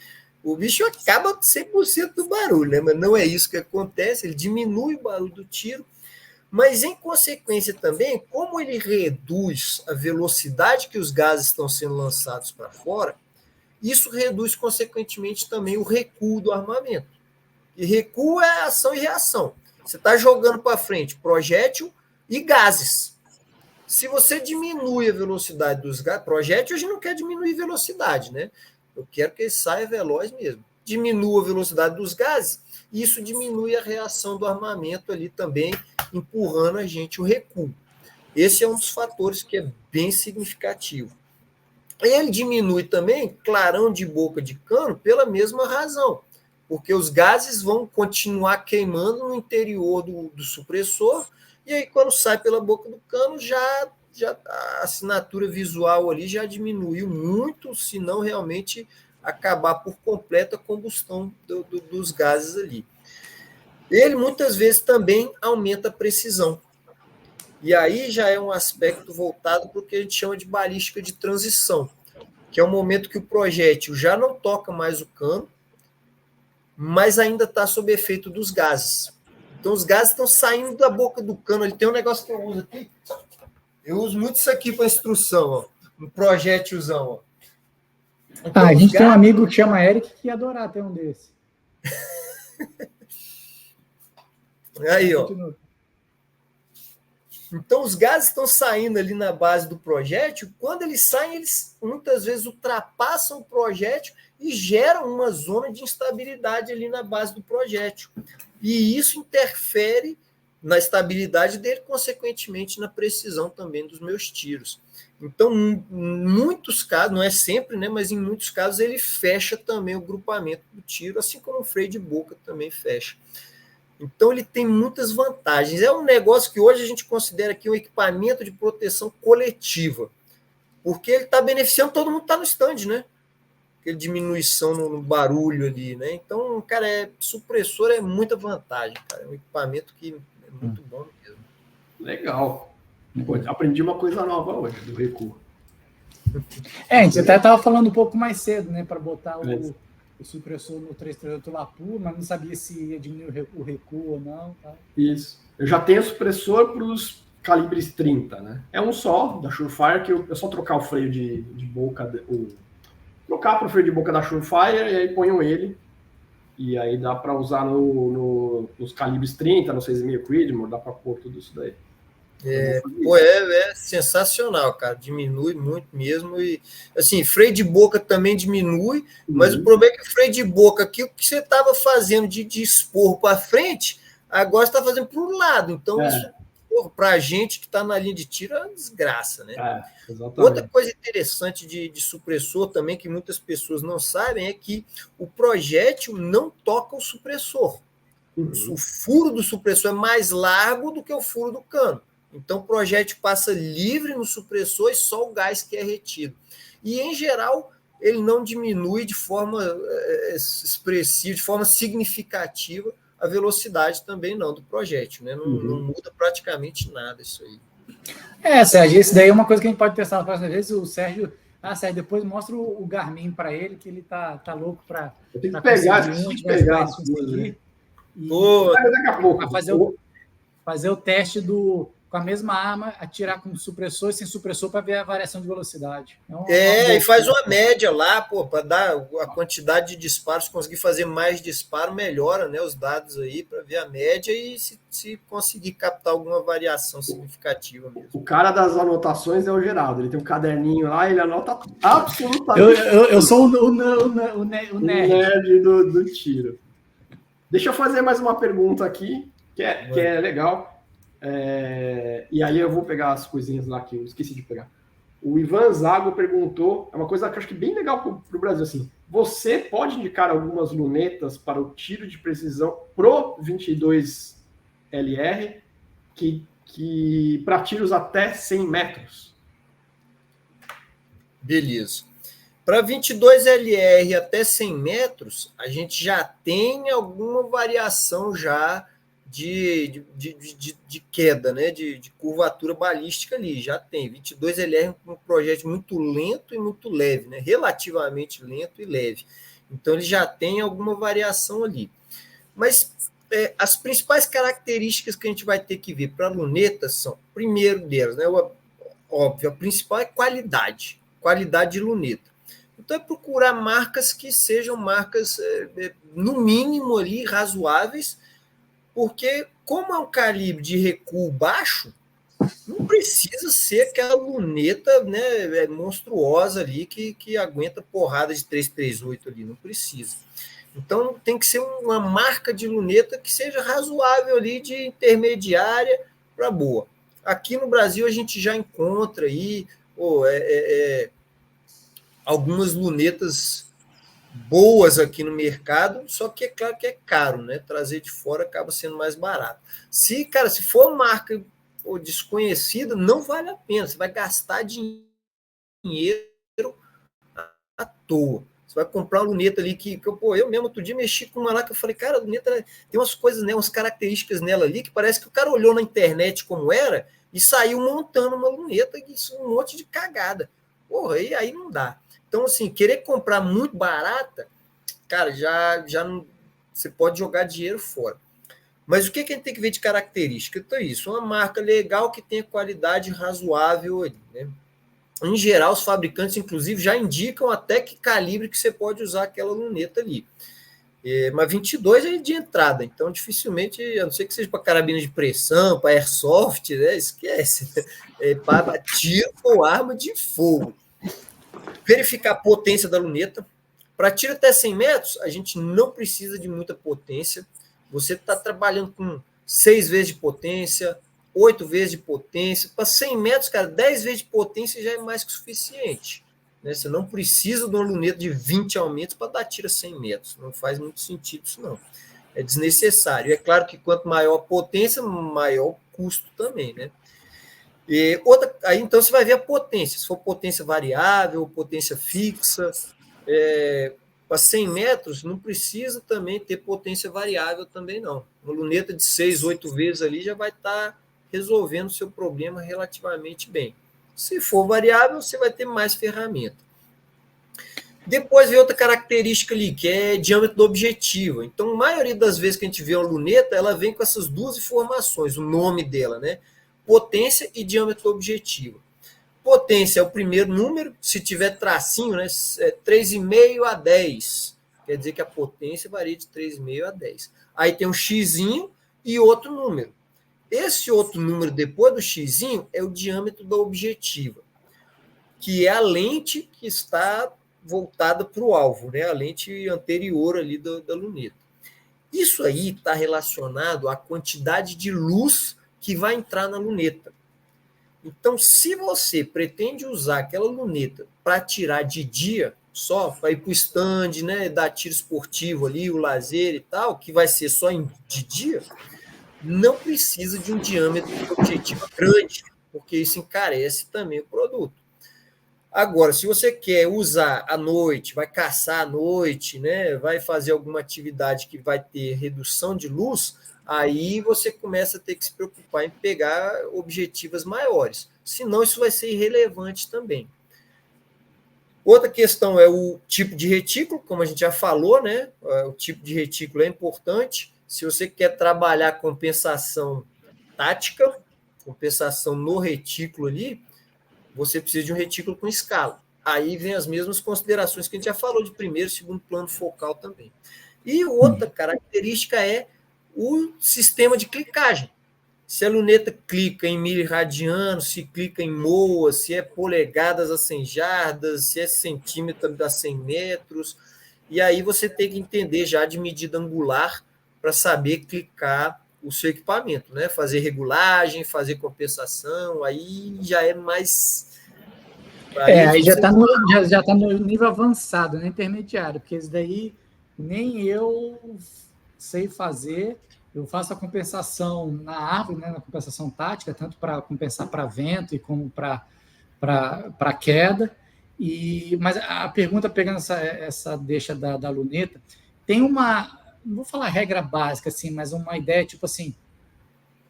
o bicho acaba 100% do barulho, né? Mas não é isso que acontece, ele diminui o barulho do tiro, mas em consequência também, como ele reduz a velocidade que os gases estão sendo lançados para fora, isso reduz consequentemente também o recuo do armamento. E recuo é ação e reação. Você está jogando para frente projétil e gases. Se você diminui a velocidade dos gases, projétil a gente não quer diminuir velocidade, né? Eu quero que ele saia veloz mesmo. Diminua a velocidade dos gases, e isso diminui a reação do armamento ali também, empurrando a gente o recuo. Esse é um dos fatores que é bem significativo. Ele diminui também clarão de boca de cano pela mesma razão, porque os gases vão continuar queimando no interior do supressor, e aí quando sai pela boca do cano, já a assinatura visual ali já diminuiu muito, se não realmente acabar por completa combustão dos gases ali. Ele muitas vezes também aumenta a precisão. E aí já é um aspecto voltado para o que a gente chama de balística de transição, que é o momento que o projétil já não toca mais o cano, mas ainda está sob efeito dos gases. Então, os gases estão saindo da boca do cano. Ele tem um negócio que eu uso aqui. Eu uso muito isso aqui para instrução, ó, um projétilzão. Ó. Então, a gente tem um amigo que chama Eric que ia adorar ter um desse. Aí, ó. Então, os gases estão saindo ali na base do projétil. Quando eles saem, eles muitas vezes ultrapassam o projétil e geram uma zona de instabilidade ali na base do projétil. E isso interfere na estabilidade dele, consequentemente na precisão também dos meus tiros. Então, em muitos casos, não é sempre, né, mas em muitos casos ele fecha também o grupamento do tiro, assim como o freio de boca também fecha. Então, ele tem muitas vantagens. É um negócio que hoje a gente considera aqui um equipamento de proteção coletiva, porque ele está beneficiando todo mundo que está no stand, né? Aquela diminuição no barulho ali, né? Então, cara, supressor é muita vantagem, cara. É um equipamento que é muito bom mesmo. Legal. Pô, aprendi uma coisa nova hoje, do recuo. A gente até estava falando um pouco mais cedo, né? Para botar o supressor no 338 Lapua, mas não sabia se ia diminuir o recuo ou não. Tá? Isso. Eu já tenho supressor para os calibres 30, né? É um só, da Surefire, que é só trocar o freio de boca, trocar para o freio de boca da Surefire e aí ponho ele. E aí dá para usar nos calibres 30, no 6,5 Creedmoor, dá para pôr tudo isso daí. É sensacional, cara. Diminui muito mesmo. E assim, freio de boca também diminui, mas o problema é que o freio de boca, aquilo que você estava fazendo de expor para frente, agora está fazendo para o lado. Então, isso para a gente que está na linha de tiro é uma desgraça, né? Outra coisa interessante de supressor também, que muitas pessoas não sabem, é que o projétil não toca o supressor. O furo do supressor é mais largo do que o furo do cano. Então, o projétil passa livre no supressor e só o gás que é retido. E, em geral, ele não diminui de forma expressiva, de forma significativa, a velocidade também não do projétil. Né? Não muda praticamente nada isso aí. Sérgio, isso daí é uma coisa que a gente pode testar na próxima vez. O Sérgio, Sérgio, depois mostra o Garmin para ele, que ele tá louco para... Eu tenho que pegar as coisas. Daqui a pouco. Fazer o teste com a mesma arma, atirar com supressor e sem supressor para ver a variação de velocidade. E faz uma média lá, para dar a quantidade de disparos, conseguir fazer mais disparo, melhora, né, os dados aí para ver a média e se conseguir captar alguma variação significativa mesmo. O cara das anotações é o Geraldo, ele tem um caderninho lá, ele anota absolutamente. Eu sou o nerd do tiro. Deixa eu fazer mais uma pergunta aqui, que é legal. E aí eu vou pegar as coisinhas lá que eu esqueci de pegar. O Ivan Zago perguntou, é uma coisa que eu acho que é bem legal para o Brasil, assim, você pode indicar algumas lunetas para o tiro de precisão pro 22LR que para tiros até 100 metros? Beleza. Para 22LR até 100 metros, a gente já tem alguma variação já de queda, né? De curvatura balística ali, já tem. 22LR é um projétil muito lento e muito leve, né? Relativamente lento e leve. Então, ele já tem alguma variação ali. Mas as principais características que a gente vai ter que ver para a luneta são, primeiro delas, né? Óbvio, a principal é qualidade de luneta. Então, é procurar marcas que sejam marcas, no mínimo, ali, razoáveis, porque, como é um calibre de recuo baixo, não precisa ser aquela luneta, né, monstruosa ali que aguenta porrada de 338 ali, não precisa. Então, tem que ser uma marca de luneta que seja razoável ali, de intermediária para boa. Aqui no Brasil, a gente já encontra aí algumas lunetas boas aqui no mercado, só que é claro que é caro, né? Trazer de fora acaba sendo mais barato. Se for marca desconhecida, não vale a pena. Você vai gastar dinheiro à toa. Você vai comprar uma luneta ali que eu mesmo outro dia mexi com uma lá que eu falei, cara, a luneta tem umas coisas, né, umas características nela ali que parece que o cara olhou na internet como era e saiu montando uma luneta, isso um monte de cagada. Porra, e aí não dá. Então, assim, querer comprar muito barata, cara, já não, você pode jogar dinheiro fora. Mas o que a gente tem que ver de característica? Então, isso, uma marca legal que tenha qualidade razoável ali, né? Em geral, os fabricantes, inclusive, já indicam até que calibre que você pode usar aquela luneta ali. Mas 22 é de entrada, então dificilmente, a não ser que seja para carabina de pressão, para airsoft, né? Esquece. Para tiro ou arma de fogo. Verificar a potência da luneta. Para tiro até 100 metros, a gente não precisa de muita potência. Você está trabalhando com 6 vezes de potência, 8 vezes de potência. Para 100 metros, cara, 10 vezes de potência já é mais que o suficiente. Né? Você não precisa de uma luneta de 20 aumentos para dar tiro a 100 metros. Não faz muito sentido isso, não. É desnecessário. É claro que quanto maior a potência, maior o custo também, né? Aí então você vai ver a potência. Se for potência variável, potência fixa, para 100 metros não precisa também ter potência variável também, não. Uma luneta de 6, 8 vezes ali já vai estar resolvendo o seu problema relativamente bem. Se for variável, você vai ter mais ferramenta. Depois vem outra característica ali, que é diâmetro do objetivo. Então, a maioria das vezes que a gente vê uma luneta, ela vem com essas duas informações, o nome dela, né? Potência e diâmetro do objetivo. Potência é o primeiro número, se tiver tracinho, né? 3,5 a 10. Quer dizer que a potência varia de 3,5 a 10. Aí tem um xizinho e outro número. Esse outro número depois do xizinho é o diâmetro da objetiva, que é a lente que está voltada para o alvo, né? A lente anterior ali da luneta. Isso aí está relacionado à quantidade de luz que vai entrar na luneta. Então, se você pretende usar aquela luneta para tirar de dia só, para ir para o stand, né, dar tiro esportivo ali, o lazer e tal, que vai ser só de dia, não precisa de um diâmetro objetivo grande, porque isso encarece também o produto. Agora, se você quer usar à noite, vai caçar à noite, né, vai fazer alguma atividade que vai ter redução de luz, aí você começa a ter que se preocupar em pegar objetivas maiores. Senão, isso vai ser irrelevante também. Outra questão é o tipo de retículo, como a gente já falou, né? O tipo de retículo é importante. Se você quer trabalhar compensação tática, compensação no retículo ali, você precisa de um retículo com escala. Aí vem as mesmas considerações que a gente já falou de primeiro e segundo plano focal também. E outra característica é o sistema de clicagem. Se a luneta clica em miliradiano, se clica em moa, se é polegadas a 100 jardas, se é centímetro a 100 metros. E aí você tem que entender já de medida angular para saber clicar o seu equipamento, né? Fazer regulagem, fazer compensação, aí já é mais... Aí já está no nível avançado, né? Intermediário, porque isso daí nem eu sei fazer. Eu faço a compensação na árvore, né, na compensação tática, tanto para compensar para vento e como para queda. Mas a pergunta, pegando essa deixa da luneta, tem uma, não vou falar regra básica, assim, mas uma ideia tipo assim,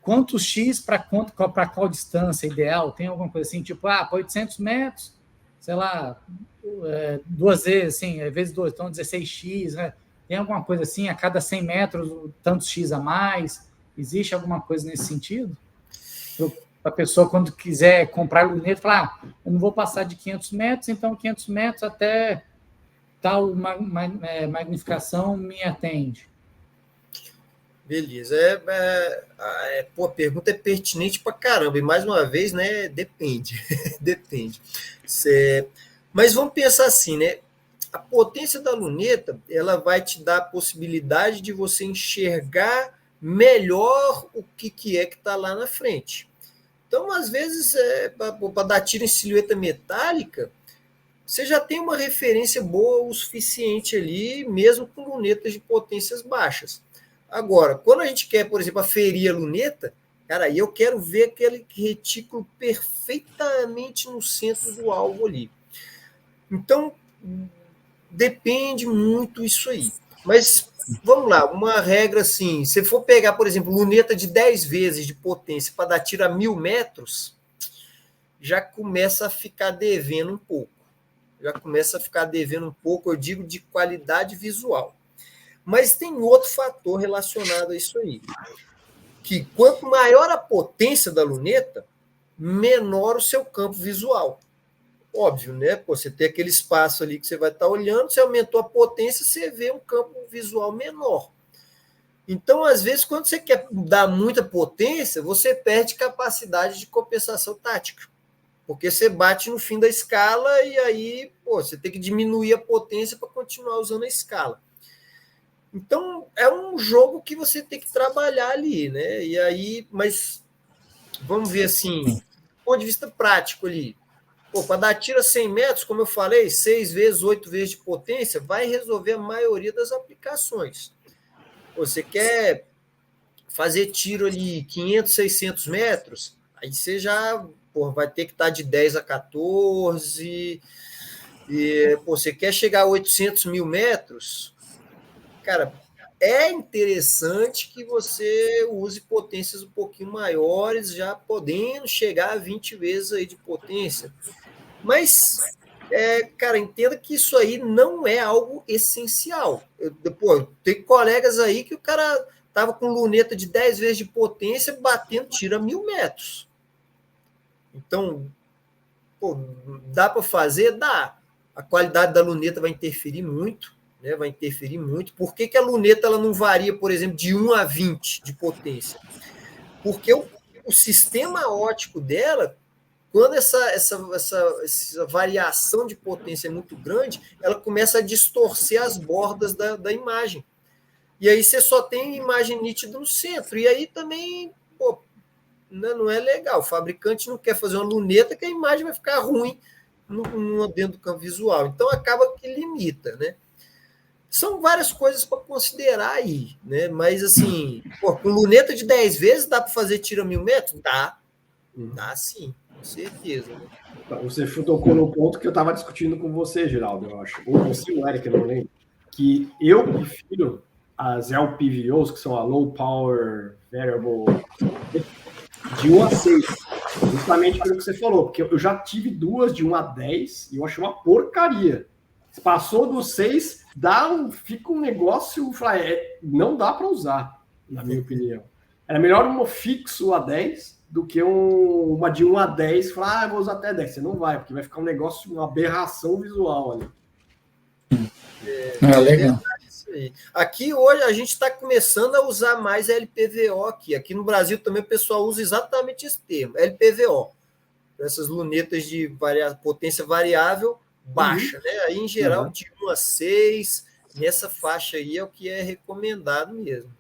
quanto X para qual distância ideal? Tem alguma coisa assim, tipo, para 800 metros, sei lá, 2 vezes, assim, vezes 2, então 16X, né? Tem alguma coisa assim, a cada 100 metros, tantos X a mais? Existe alguma coisa nesse sentido? Para a pessoa, quando quiser comprar luneta, falar, eu não vou passar de 500 metros, então 500 metros até tal magnificação me atende? Beleza. Pô, a pergunta é pertinente pra caramba. E mais uma vez, né? Depende. Depende. Mas vamos pensar assim, né? A potência da luneta, ela vai te dar a possibilidade de você enxergar melhor o que é que está lá na frente. Então, às vezes, para dar tiro em silhueta metálica, você já tem uma referência boa o suficiente ali, mesmo com lunetas de potências baixas. Agora, quando a gente quer, por exemplo, aferir a luneta, cara, aí eu quero ver aquele retículo perfeitamente no centro do alvo ali. Então, depende muito isso aí. Mas, vamos lá, uma regra assim, se for pegar, por exemplo, luneta de 10 vezes de potência para dar tiro a 1.000 metros, já começa a ficar devendo um pouco. Eu digo, de qualidade visual. Mas tem outro fator relacionado a isso aí, que quanto maior a potência da luneta, menor o seu campo visual. Óbvio, né? Pô, você tem aquele espaço ali que você vai estar olhando, você aumentou a potência, você vê um campo visual menor. Então, às vezes, quando você quer dar muita potência, você perde capacidade de compensação tática. Porque você bate no fim da escala e aí você tem que diminuir a potência para continuar usando a escala. Então, é um jogo que você tem que trabalhar ali, né? E aí, mas vamos ver assim, do ponto de vista prático ali. Para dar tiro a 100 metros, como eu falei, 6 vezes, 8 vezes de potência, vai resolver a maioria das aplicações. Você quer fazer tiro ali 500, 600 metros, aí você já vai ter que estar de 10 a 14. Você quer chegar a 800 mil metros, cara, é interessante que você use potências um pouquinho maiores, já podendo chegar a 20 vezes aí de potência. Mas, cara, entenda que isso aí não é algo essencial. Eu tenho colegas aí que o cara tava com luneta de 10 vezes de potência batendo tiro a 1.000 metros. Então, dá para fazer? Dá. A qualidade da luneta vai interferir muito, né? Vai interferir muito. Por que a luneta ela não varia, por exemplo, de 1 a 20 de potência? Porque o sistema óptico dela, quando essa variação de potência é muito grande, ela começa a distorcer as bordas da imagem. E aí você só tem imagem nítida no centro. E aí também não é legal. O fabricante não quer fazer uma luneta que a imagem vai ficar ruim dentro do campo visual. Então acaba que limita, né? São várias coisas para considerar aí, né? Mas assim, com luneta de 10 vezes dá para fazer tiro a 1.000 metros? Dá. Dá sim, com certeza. Né? Você tocou no ponto que eu estava discutindo com você, Geraldo, eu acho. Ou você, o Eric, eu não lembro. Que eu prefiro as LPVOs, que são a Low Power Variable, de 1 a 6. Justamente pelo que você falou, porque eu já tive duas de 1 a 10 e eu achei uma porcaria. Passou do 6, fica um negócio, não dá para usar, na minha opinião. Era melhor um fixo a 10 do que uma de 1 a 10, falar, vou usar até 10. Você não vai, porque vai ficar um negócio, uma aberração visual ali. Legal. Aqui hoje a gente está começando a usar mais LPVO aqui. Aqui no Brasil também o pessoal usa exatamente esse termo, LPVO. Essas lunetas de potência variável baixa, né? Aí, em geral, de 1 a 6, nessa faixa aí é o que é recomendado mesmo.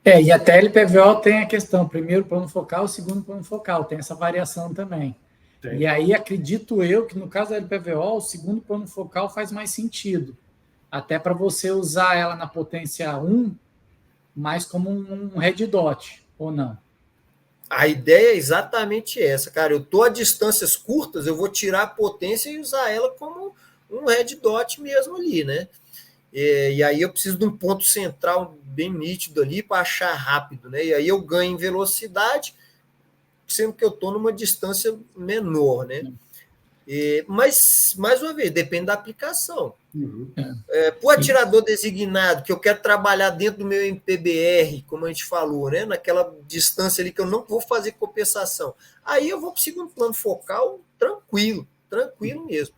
E até LPVO tem a questão, primeiro plano focal, segundo plano focal, tem essa variação também. Tem. E aí, acredito eu que no caso da LPVO, o segundo plano focal faz mais sentido, até para você usar ela na potência 1, mais como um red dot, ou não? A ideia é exatamente essa, cara. Eu estou a distâncias curtas, eu vou tirar a potência e usar ela como um red dot mesmo ali, né? E aí eu preciso de um ponto central bem nítido ali para achar rápido, né? E aí eu ganho em velocidade, sendo que eu estou numa distância menor, né? Mas, mais uma vez, depende da aplicação. Para o atirador designado, que eu quero trabalhar dentro do meu MPBR, como a gente falou, né? Naquela distância ali que eu não vou fazer compensação. Aí eu vou para o segundo plano focal tranquilo mesmo.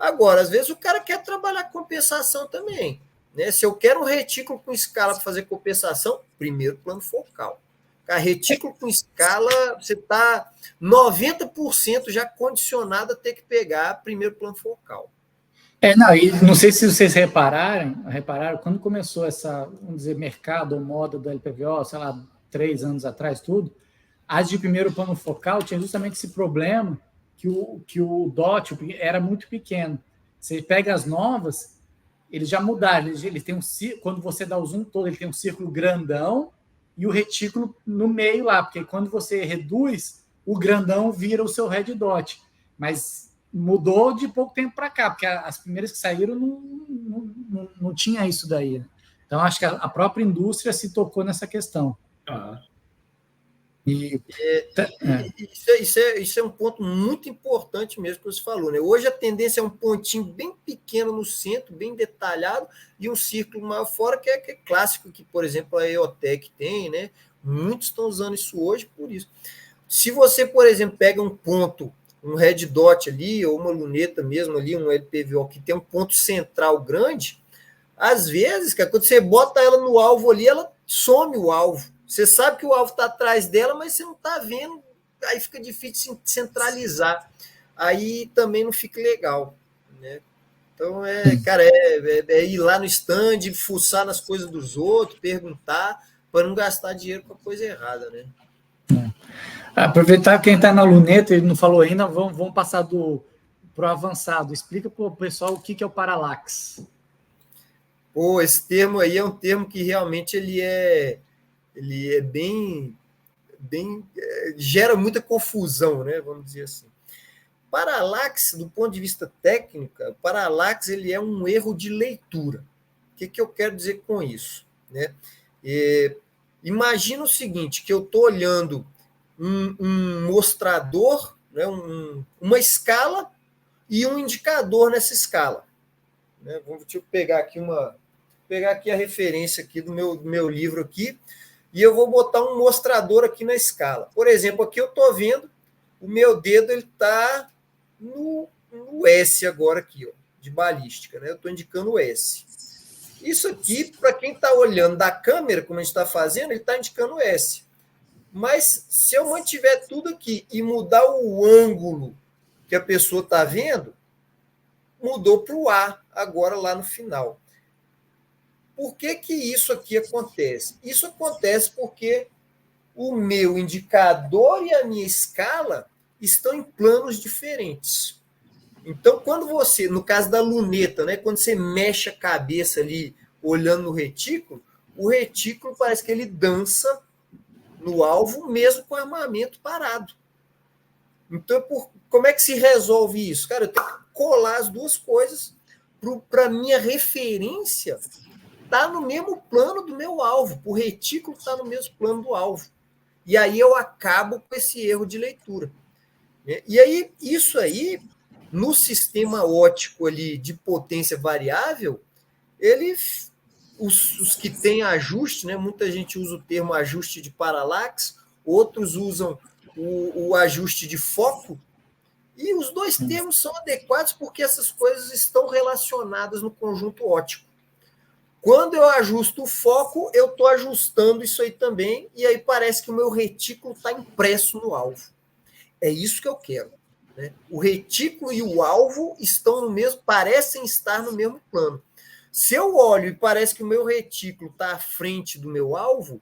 Agora, às vezes o cara quer trabalhar compensação também. Né? Se eu quero um retículo com escala para fazer compensação, primeiro plano focal. A retículo com escala, você está 90% já condicionado a ter que pegar primeiro plano focal. Não, e não sei se vocês repararam, quando começou essa, vamos dizer, mercado ou moda do LPVO, sei lá, 3 anos atrás, tudo, as de primeiro plano focal tinha justamente esse problema que o DOT era muito pequeno. Você pega as novas, eles já mudaram, eles têm quando você dá o zoom todo, ele tem um círculo grandão e o retículo no meio lá, porque quando você reduz, o grandão vira o seu red dot. Mas mudou de pouco tempo para cá, porque as primeiras que saíram não tinha isso daí. Então, acho que a própria indústria se tocou nessa questão. Isso é um ponto muito importante mesmo que você falou. Né? Hoje a tendência é um pontinho bem pequeno no centro, bem detalhado, e um círculo maior fora, que é clássico, que, por exemplo, a EOTech tem, né? Muitos estão usando isso hoje por isso. Se você, por exemplo, pega um ponto, um red dot ali, ou uma luneta mesmo ali, um LPVO, que tem um ponto central grande, às vezes, cara, quando você bota ela no alvo ali, ela some o alvo. Você sabe que o alvo está atrás dela, mas você não está vendo, aí fica difícil centralizar. Aí também não fica legal. Né? Então, cara, é ir lá no stand, fuçar nas coisas dos outros, perguntar, para não gastar dinheiro com a coisa errada. Né? Aproveitar quem está na luneta, ele não falou ainda, vamos passar para o avançado. Explica para o pessoal o que é o parallax. Pô, esse termo aí é um termo que realmente ele é bem gera muita confusão, né? Vamos dizer assim. Parallax, do ponto de vista técnico, o parallax ele é um erro de leitura. O que eu quero dizer com isso? Né? Imagina o seguinte, que eu estou olhando um mostrador, né? Uma escala e um indicador nessa escala. Né? Deixa eu pegar aqui a referência aqui do meu livro aqui, e eu vou botar um mostrador aqui na escala. Por exemplo, aqui eu estou vendo o meu dedo está no S agora aqui, ó, de balística. Né? Eu estou indicando o S. Isso aqui, para quem está olhando da câmera, como a gente está fazendo, ele está indicando o S. Mas se eu mantiver tudo aqui e mudar o ângulo que a pessoa está vendo, mudou para o A agora lá no final. Por que isso aqui acontece? Isso acontece porque o meu indicador e a minha escala estão em planos diferentes. Então, quando você, no caso da luneta, né, quando você mexe a cabeça ali, olhando no retículo, o retículo parece que ele dança no alvo, mesmo com o armamento parado. Então, como é que se resolve isso? Cara, eu tenho que colar as duas coisas para a minha referência está no mesmo plano do meu alvo, o retículo está no mesmo plano do alvo. E aí eu acabo com esse erro de leitura. E aí, isso aí, no sistema óptico ali de potência variável, os que têm ajuste, né, muita gente usa o termo ajuste de parallax, outros usam o ajuste de foco, e os dois termos são adequados porque essas coisas estão relacionadas no conjunto óptico. Quando eu ajusto o foco, eu estou ajustando isso aí também, e aí parece que o meu retículo está impresso no alvo. É isso que eu quero. Né? O retículo e o alvo estão no mesmo, parecem estar no mesmo plano. Se eu olho e parece que o meu retículo está à frente do meu alvo,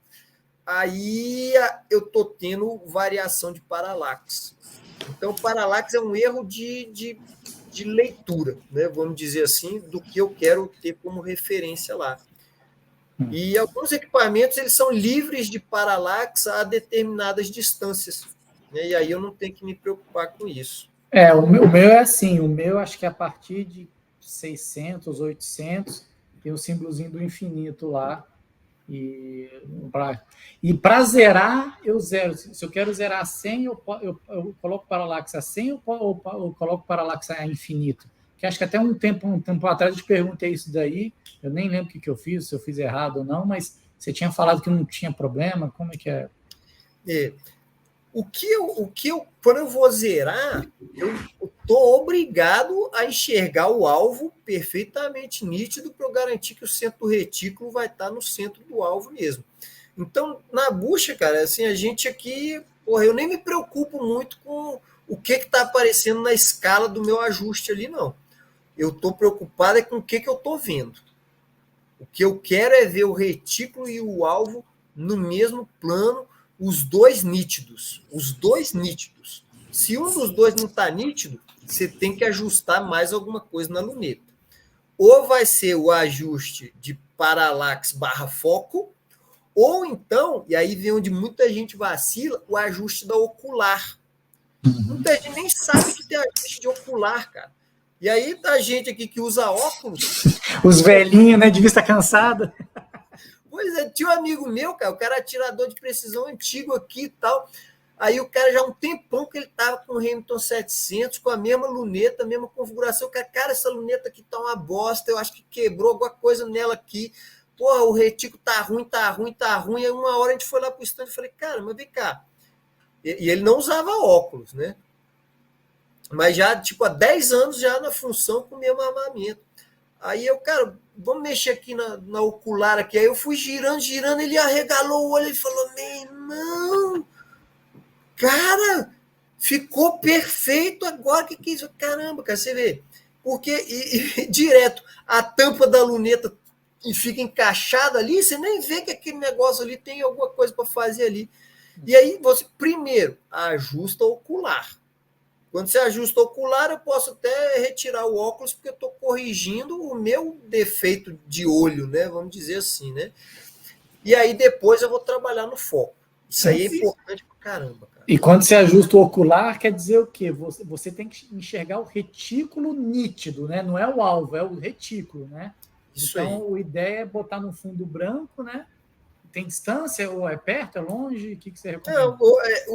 aí eu estou tendo variação de parallax. Então, o parallax é um erro de leitura, né? Vamos dizer assim, do que eu quero ter como referência lá. E alguns equipamentos eles são livres de parallax a determinadas distâncias, né? E aí eu não tenho que me preocupar com isso. O meu é assim, o meu acho que a partir de 600, 800, tem o símbolozinho do infinito lá. E para zerar, eu zero. Se eu quero zerar a 100, eu coloco parallax a 100 ou coloco parallax a infinito? Que acho que até um tempo atrás eu te perguntei isso daí, eu nem lembro o que eu fiz, se eu fiz errado ou não, mas você tinha falado que não tinha problema, como é que é? Quando eu vou zerar, estou obrigado a enxergar o alvo perfeitamente nítido para eu garantir que o centro do retículo vai estar no centro do alvo mesmo. Então, na bucha, cara, assim, a gente aqui, porra, eu nem me preocupo muito com o que está aparecendo na escala do meu ajuste ali, não. Eu estou preocupado com o que eu estou vendo. O que eu quero é ver o retículo e o alvo no mesmo plano, os dois nítidos. Os dois nítidos. Se um dos dois não está nítido, você tem que ajustar mais alguma coisa na luneta. Ou vai ser o ajuste de paralaxe / foco, ou então, e aí vem onde muita gente vacila, o ajuste da ocular. Muita gente nem sabe que tem ajuste de ocular, cara. E aí a gente aqui que usa óculos... Os velhinhos, né, de vista cansada. Pois é, tinha um amigo meu, cara, o cara é atirador de precisão antigo aqui e tal. Aí o cara já há um tempão que ele tava com o Remington 700, com a mesma luneta, a mesma configuração. Cara, essa luneta aqui tá uma bosta, eu acho que quebrou alguma coisa nela aqui. Porra, o retículo tá ruim. Aí uma hora a gente foi lá pro stand e falei, cara, mas vem cá. E ele não usava óculos, né? Mas já, tipo, há 10 anos já na função com o mesmo armamento. Aí eu, cara, vamos mexer aqui na ocular aqui. Aí eu fui girando, ele arregalou o olho e falou, meu irmão, cara, ficou perfeito agora, que é isso? Caramba, cara, você vê. Porque, direto, a tampa da luneta fica encaixada ali, você nem vê que aquele negócio ali tem alguma coisa para fazer ali. E aí você, primeiro, ajusta o ocular. Quando você ajusta o ocular, eu posso até retirar o óculos, porque eu estou corrigindo o meu defeito de olho, né? Vamos dizer assim, né? E aí depois eu vou trabalhar no foco. Isso aí é importante pra caramba, cara. E quando você ajusta o ocular, quer dizer o quê? Você tem que enxergar o retículo nítido, né? Não é o alvo, é o retículo, né? Isso então, aí. a ideia é botar no fundo branco, né? Tem distância, ou é perto, é longe? O que você recomenda?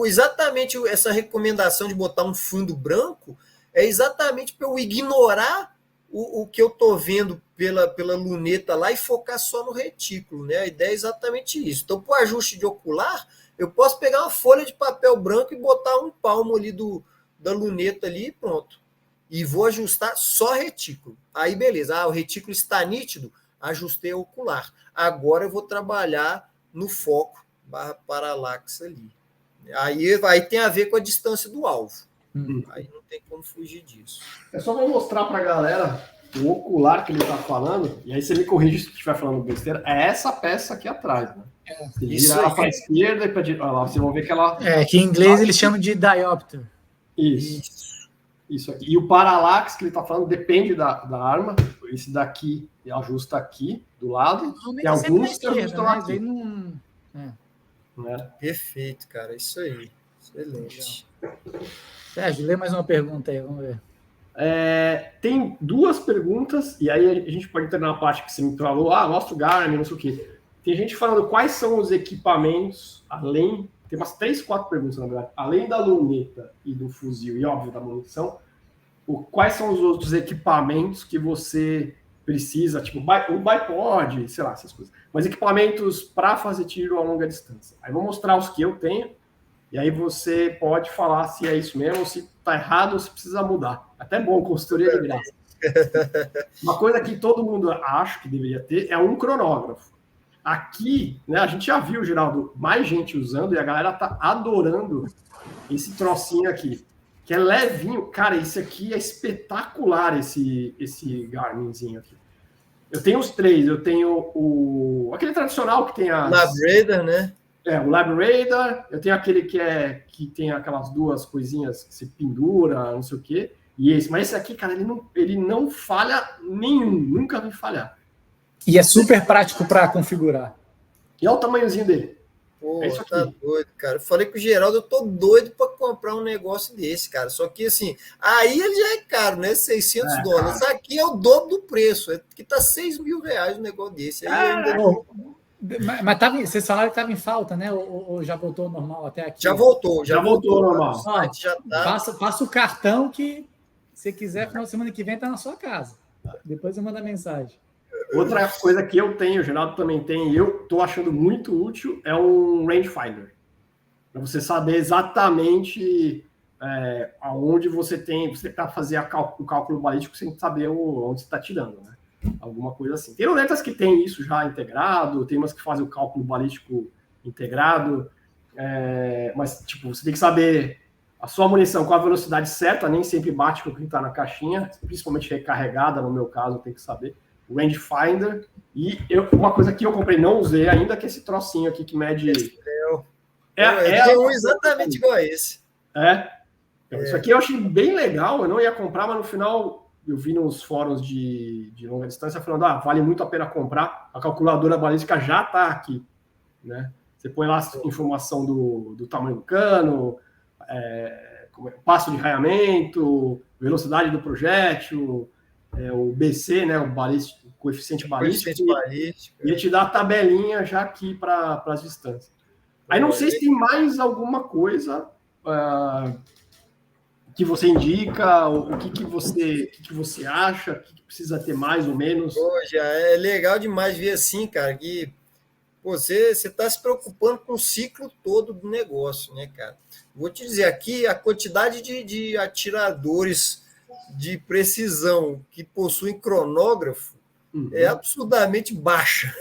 Exatamente essa recomendação de botar um fundo branco é exatamente para eu ignorar o que eu estou vendo pela luneta lá e focar só no retículo, né? A ideia é exatamente isso. Então, para o ajuste de ocular, eu posso pegar uma folha de papel branco e botar um palmo ali da luneta ali e pronto. E vou ajustar só retículo. Aí, beleza. O retículo está nítido, ajustei o ocular. Agora eu vou trabalhar no foco / paralaxe ali. Aí tem a ver com a distância do alvo. Aí não tem como fugir disso. Eu só vou mostrar para a galera o ocular que ele está falando, e aí você me corrige se estiver falando besteira. É essa peça aqui atrás, né? Você gira ela para a esquerda e para a direita. Olha lá, vocês vão ver que ela... que em inglês eles chamam de diopter. Isso aqui. E o paralaxe que ele está falando depende da arma. Esse daqui ajusta aqui, do lado. Tem alguns que ajustam aqui. Perfeito, cara. Isso aí. Excelente. Sérgio, lê mais uma pergunta aí, vamos ver. Tem duas perguntas, e aí a gente pode entrar na parte que você me falou, mostra o Garmin, não sei o quê. Tem gente falando quais são os equipamentos, além... Tem umas 3, 4 perguntas, na verdade. Além da luneta e do fuzil, e óbvio, da munição, quais são os outros equipamentos que você precisa, tipo o bipod, sei lá, essas coisas. Mas equipamentos para fazer tiro a longa distância. Aí vou mostrar os que eu tenho, e aí você pode falar se é isso mesmo, se está errado ou se precisa mudar. Até bom, consultoria de graça. Uma coisa que todo mundo acha que deveria ter é um cronógrafo. Aqui, né, a gente já viu, Geraldo, mais gente usando e a galera tá adorando esse trocinho aqui, que é levinho. Cara, esse aqui é espetacular, esse Garminzinho aqui. Eu tenho os 3, eu tenho aquele tradicional que tem as... LabRadar, né? O LabRadar, eu tenho aquele que tem aquelas duas coisinhas que se pendura, não sei o quê, e esse. Mas esse aqui, cara, ele não falha nenhum, nunca vi falhar. E é super prático para configurar. E olha o tamanhozinho dele. Pô, tá doido, cara. Eu falei com o Geraldo, eu tô doido para comprar um negócio desse, cara. Só que, assim, aí ele já é caro, né? $600. Cara. Aqui é o dobro do preço. Aqui tá R$6 mil um negócio desse. Aí Mas vocês falaram que estava em falta, né? Ou já voltou ao normal até aqui? Já voltou ao normal. Já tá. Faça o cartão que, se quiser, final de semana que vem tá na sua casa. Depois eu mando a mensagem. Outra coisa que eu tenho, o Geraldo também tem, e eu estou achando muito útil, é um rangefinder. Para você saber exatamente onde você está fazer o cálculo balístico sem saber onde você está tirando, né? Alguma coisa assim. Tem lunetas que tem isso já integrado, tem umas que fazem o cálculo balístico integrado, mas tipo, você tem que saber a sua munição com a velocidade certa, nem sempre bate com o que está na caixinha, principalmente recarregada, no meu caso, tem que saber. O rangefinder, e uma coisa que eu comprei, não usei ainda, que é esse trocinho aqui que mede... Tem um exatamente igual a esse. Isso aqui eu achei bem legal, eu não ia comprar, mas no final eu vi nos fóruns de longa distância falando, vale muito a pena comprar, a calculadora balística já está aqui, né? Você põe lá a informação do tamanho do cano, passo de raiamento, velocidade do projétil, o BC, né, o coeficiente balístico, e te dá a tabelinha já aqui para as distâncias. Aí não sei se tem mais alguma coisa que você indica, o que você acha, o que precisa ter mais ou menos. Já é legal demais ver assim, cara, que você está se preocupando com o ciclo todo do negócio, né, cara? Vou te dizer aqui, a quantidade de atiradores de precisão que possuem cronógrafo é absurdamente baixa.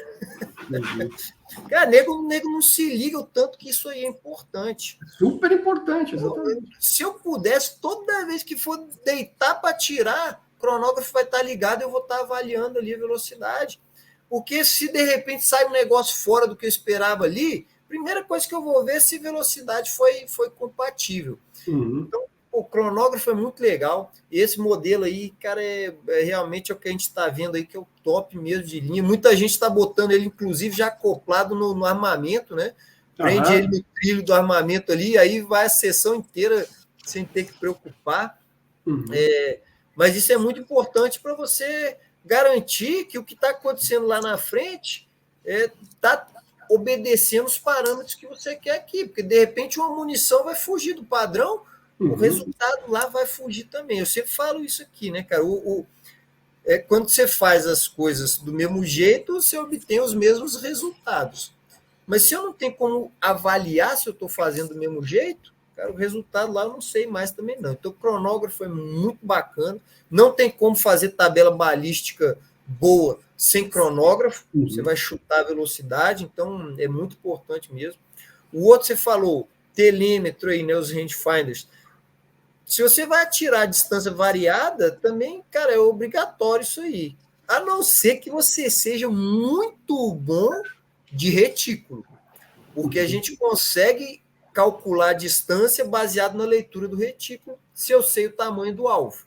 Cara, nego não se liga o tanto que isso aí é importante. Super importante, exatamente. Se eu pudesse, toda vez que for deitar para tirar, o cronógrafo vai estar ligado e eu vou estar avaliando ali a velocidade. Porque se de repente sai um negócio fora do que eu esperava ali, primeira coisa que eu vou ver é se velocidade foi compatível. Então, o cronógrafo é muito legal. Esse modelo aí, cara, realmente é o que a gente está vendo aí, que é o top mesmo de linha. Muita gente está botando ele, inclusive, já acoplado no armamento, né? Prende ele no trilho do armamento ali, aí vai a sessão inteira sem ter que preocupar. Mas isso é muito importante para você garantir que o que está acontecendo lá na frente está obedecendo os parâmetros que você quer aqui, porque de repente uma munição vai fugir do padrão, o resultado lá vai fugir também. Eu sempre falo isso aqui, né, cara? Quando você faz as coisas do mesmo jeito, você obtém os mesmos resultados. Mas se eu não tenho como avaliar se eu estou fazendo do mesmo jeito, cara, o resultado lá eu não sei mais também não. Então o cronógrafo é muito bacana. Não tem como fazer tabela balística boa sem cronógrafo. Você vai chutar a velocidade, então é muito importante mesmo. O outro você falou, telêmetro aí, né, os rangefinders. Se você vai atirar a distância variada, também, cara, é obrigatório isso aí. A não ser que você seja muito bom de retículo. Porque a gente consegue calcular a distância baseado na leitura do retículo, se eu sei o tamanho do alvo.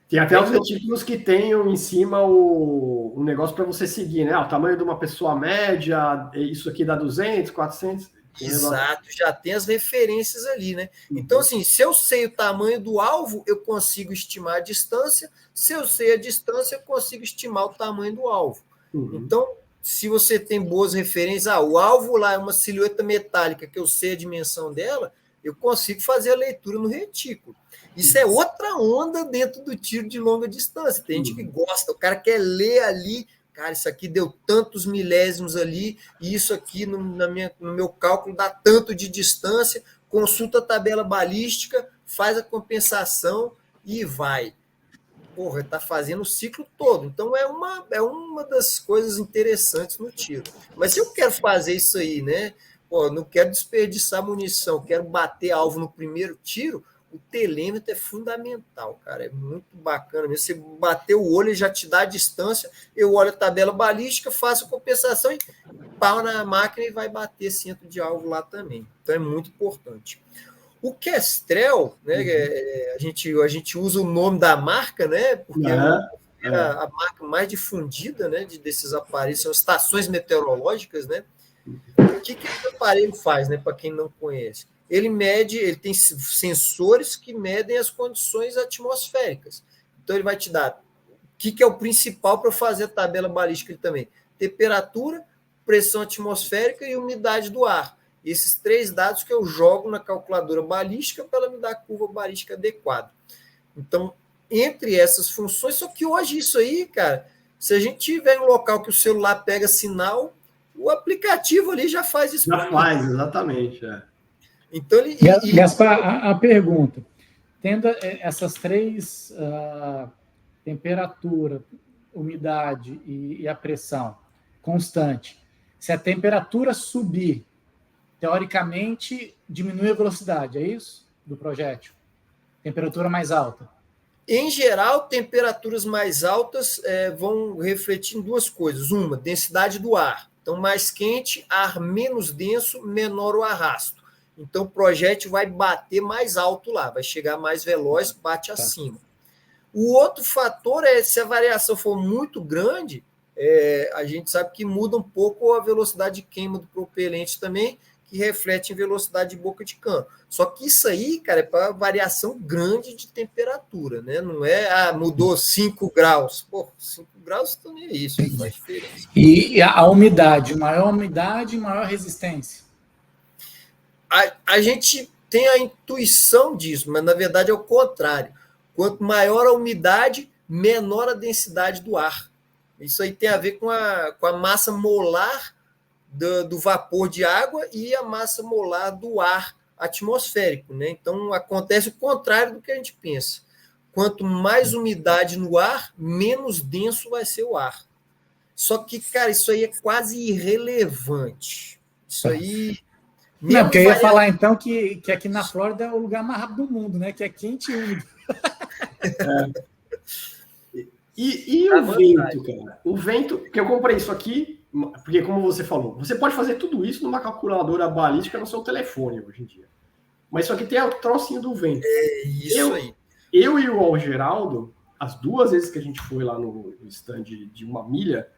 Tem até os retículos que tem em cima o negócio para você seguir, né? O tamanho de uma pessoa média, isso aqui dá 200, 400... Exato, já tem as referências ali, né? Então, assim, se eu sei o tamanho do alvo, eu consigo estimar a distância. Se eu sei a distância, eu consigo estimar o tamanho do alvo. Então, se você tem boas referências, o alvo lá é uma silhueta metálica que eu sei a dimensão dela, eu consigo fazer a leitura no retículo. Isso é outra onda dentro do tiro de longa distância. Tem gente que gosta, o cara quer ler ali, cara, isso aqui deu tantos milésimos ali, e isso aqui no meu cálculo dá tanto de distância, consulta a tabela balística, faz a compensação e vai. Porra, está fazendo o ciclo todo. Então é uma das coisas interessantes no tiro. Mas se eu quero fazer isso aí, né? Pô, não quero desperdiçar munição, quero bater alvo no primeiro tiro, o telêmetro é fundamental, cara. É muito bacana mesmo. Você bater o olho, ele já te dá a distância. Eu olho a tabela balística, faço a compensação e pau na máquina e vai bater centro de alvo lá também. Então é muito importante. O Kestrel, né, a gente usa o nome da marca, né, porque é a marca mais difundida, né, desses aparelhos, são estações meteorológicas, né? O que esse aparelho faz, né, para quem não conhece? Ele tem sensores que medem as condições atmosféricas. Então, ele vai te dar o que é o principal para fazer a tabela balística também. Temperatura, pressão atmosférica e umidade do ar. Esses 3 dados que eu jogo na calculadora balística para ela me dar a curva balística adequada. Então, entre essas funções, só que hoje isso aí, cara, se a gente tiver um local que o celular pega sinal, o aplicativo ali já faz isso. Já faz, exatamente. Então, Gaspar, a pergunta. tendo essas três, temperatura, umidade e a pressão constante, se a temperatura subir, teoricamente, diminui a velocidade, é isso? Do projétil? Temperatura mais alta. Em geral, temperaturas mais altas vão refletir em duas coisas. Uma, densidade do ar. Então, mais quente, ar menos denso, menor o arrasto. Então, o projétil vai bater mais alto lá, vai chegar mais veloz, bate acima. O outro fator é, se a variação for muito grande, a gente sabe que muda um pouco a velocidade de queima do propelente também, que reflete em velocidade de boca de cano. Só que isso aí, cara, é para variação grande de temperatura, né? Não é, mudou 5 graus. Pô, 5 graus também é isso, não faz diferença. E a umidade, maior umidade e maior resistência. A gente tem a intuição disso, mas na verdade é o contrário. Quanto maior a umidade, menor a densidade do ar. Isso aí tem a ver com a massa molar do vapor de água e a massa molar do ar atmosférico, né? Então, acontece o contrário do que a gente pensa. Quanto mais umidade no ar, menos denso vai ser o ar. Só que, cara, isso aí é quase irrelevante. Isso aí... Não, porque eu ia falar, então, que aqui na Flórida é o lugar mais rápido do mundo, né? Que é quente e úmido. E o vento, cara? O vento, porque eu comprei isso aqui, porque como você falou, você pode fazer tudo isso numa calculadora balística no seu telefone hoje em dia. Mas isso aqui tem o trocinho do vento. É isso aí. Eu e o Geraldo, as 2 vezes que a gente foi lá no stand de 1 milha,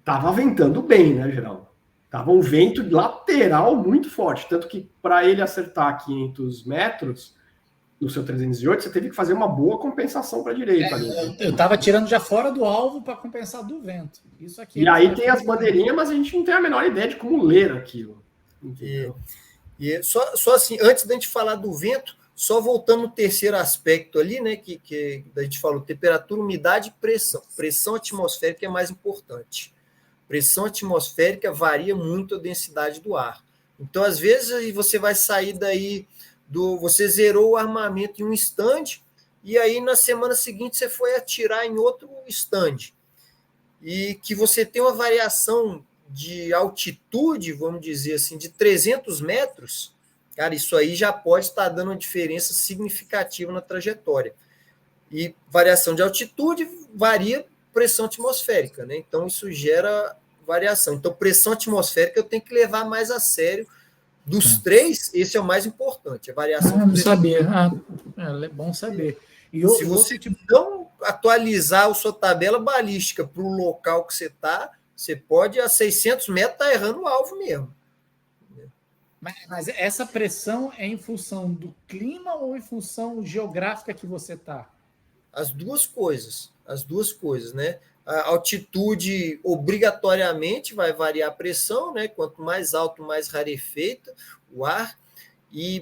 tava ventando bem, né, Geraldo? Tava um vento lateral muito forte, tanto que para ele acertar 500 metros no seu 308, você teve que fazer uma boa compensação para a direita. Eu estava tirando já fora do alvo para compensar do vento. Isso aqui. E aí tem as bandeirinhas, mas a gente não tem a menor ideia de como ler aquilo. E só assim, antes da gente falar do vento, só voltando no terceiro aspecto ali, né, que a gente falou, temperatura, umidade e pressão. Pressão atmosférica é mais importante. Pressão atmosférica varia muito a densidade do ar. Então, às vezes, você vai sair daí você zerou o armamento em um stand e aí na semana seguinte você foi atirar em outro stand. E que você tem uma variação de altitude, vamos dizer assim, de 300 metros, cara, isso aí já pode estar dando uma diferença significativa na trajetória. E variação de altitude varia pressão atmosférica, né? Então, isso gera variação. Então, pressão atmosférica eu tenho que levar mais a sério. Dos 3, esse é o mais importante, a variação. Não sabia. É bom saber. E se você não atualizar a sua tabela balística para o local que você está, você pode, a 600 metros, estar errando o alvo mesmo. Mas essa pressão é em função do clima ou em função geográfica que você está? As duas coisas, né? A altitude obrigatoriamente vai variar a pressão, né? Quanto mais alto, mais rarefeito o ar,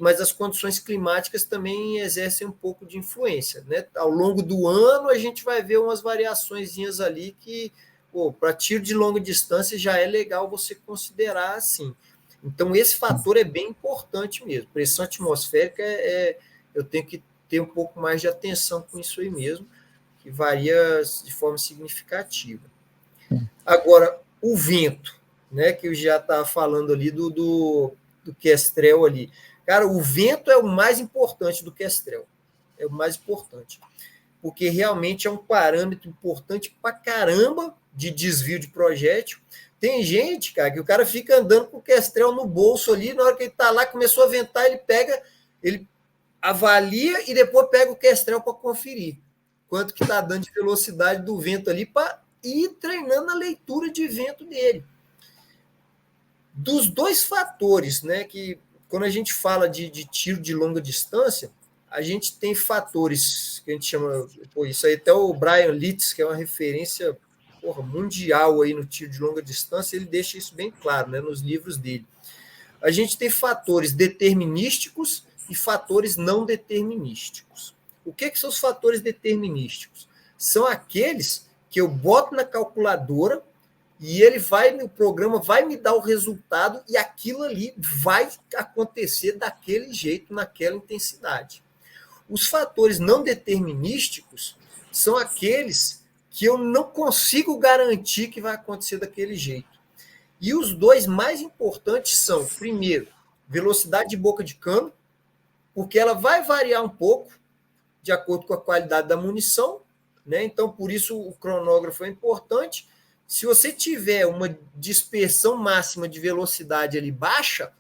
mas as condições climáticas também exercem um pouco de influência, né? Ao longo do ano a gente vai ver umas variaçõezinhas ali que, para tiro de longa distância já é legal você considerar assim. Então esse fator é bem importante mesmo. Pressão atmosférica eu tenho que ter um pouco mais de atenção com isso aí mesmo, que varia de forma significativa. Agora, o vento, né, que eu já estava falando ali do Kestrel ali. Cara, o vento é o mais importante do Kestrel. É o mais importante. Porque realmente é um parâmetro importante pra caramba de desvio de projétil. Tem gente, cara, que o cara fica andando com o Kestrel no bolso ali, na hora que ele está lá, começou a ventar, ele avalia e depois pega o Kestrel para conferir quanto que está dando de velocidade do vento ali para ir treinando a leitura de vento dele. Dos 2 fatores, né, que quando a gente fala de tiro de longa distância, a gente tem fatores que a gente chama, isso aí até o Brian Litz, que é uma referência mundial aí no tiro de longa distância, ele deixa isso bem claro, né, nos livros dele. A gente tem fatores determinísticos e fatores não determinísticos. O que são os fatores determinísticos? São aqueles que eu boto na calculadora e o programa vai me dar o resultado e aquilo ali vai acontecer daquele jeito, naquela intensidade. Os fatores não determinísticos são aqueles que eu não consigo garantir que vai acontecer daquele jeito. E os dois mais importantes são, primeiro, velocidade de boca de cano, porque ela vai variar um pouco de acordo com a qualidade da munição, né? Então, por isso o cronógrafo é importante. Se você tiver uma dispersão máxima de velocidade ali baixa,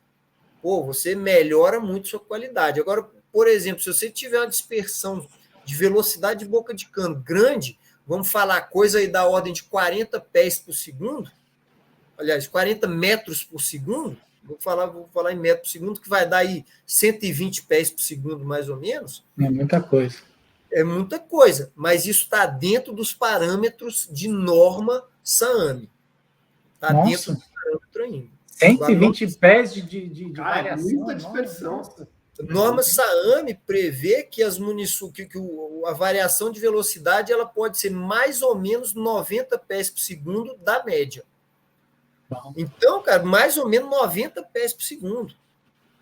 você melhora muito sua qualidade. Agora, por exemplo, se você tiver uma dispersão de velocidade de boca de cano grande, vamos falar coisa aí da ordem de 40 pés por segundo, aliás, 40 metros por segundo, vou falar em metros por segundo, que vai dar aí 120 pés por segundo, mais ou menos. É muita coisa. É muita coisa, mas isso está dentro dos parâmetros de norma SAAME. Está dentro do parâmetro ainda. 120 pés de variação. Muita dispersão. Norma SAAME prevê que as a variação de velocidade ela pode ser mais ou menos 90 pés por segundo da média. Então, cara, mais ou menos 90 pés por segundo.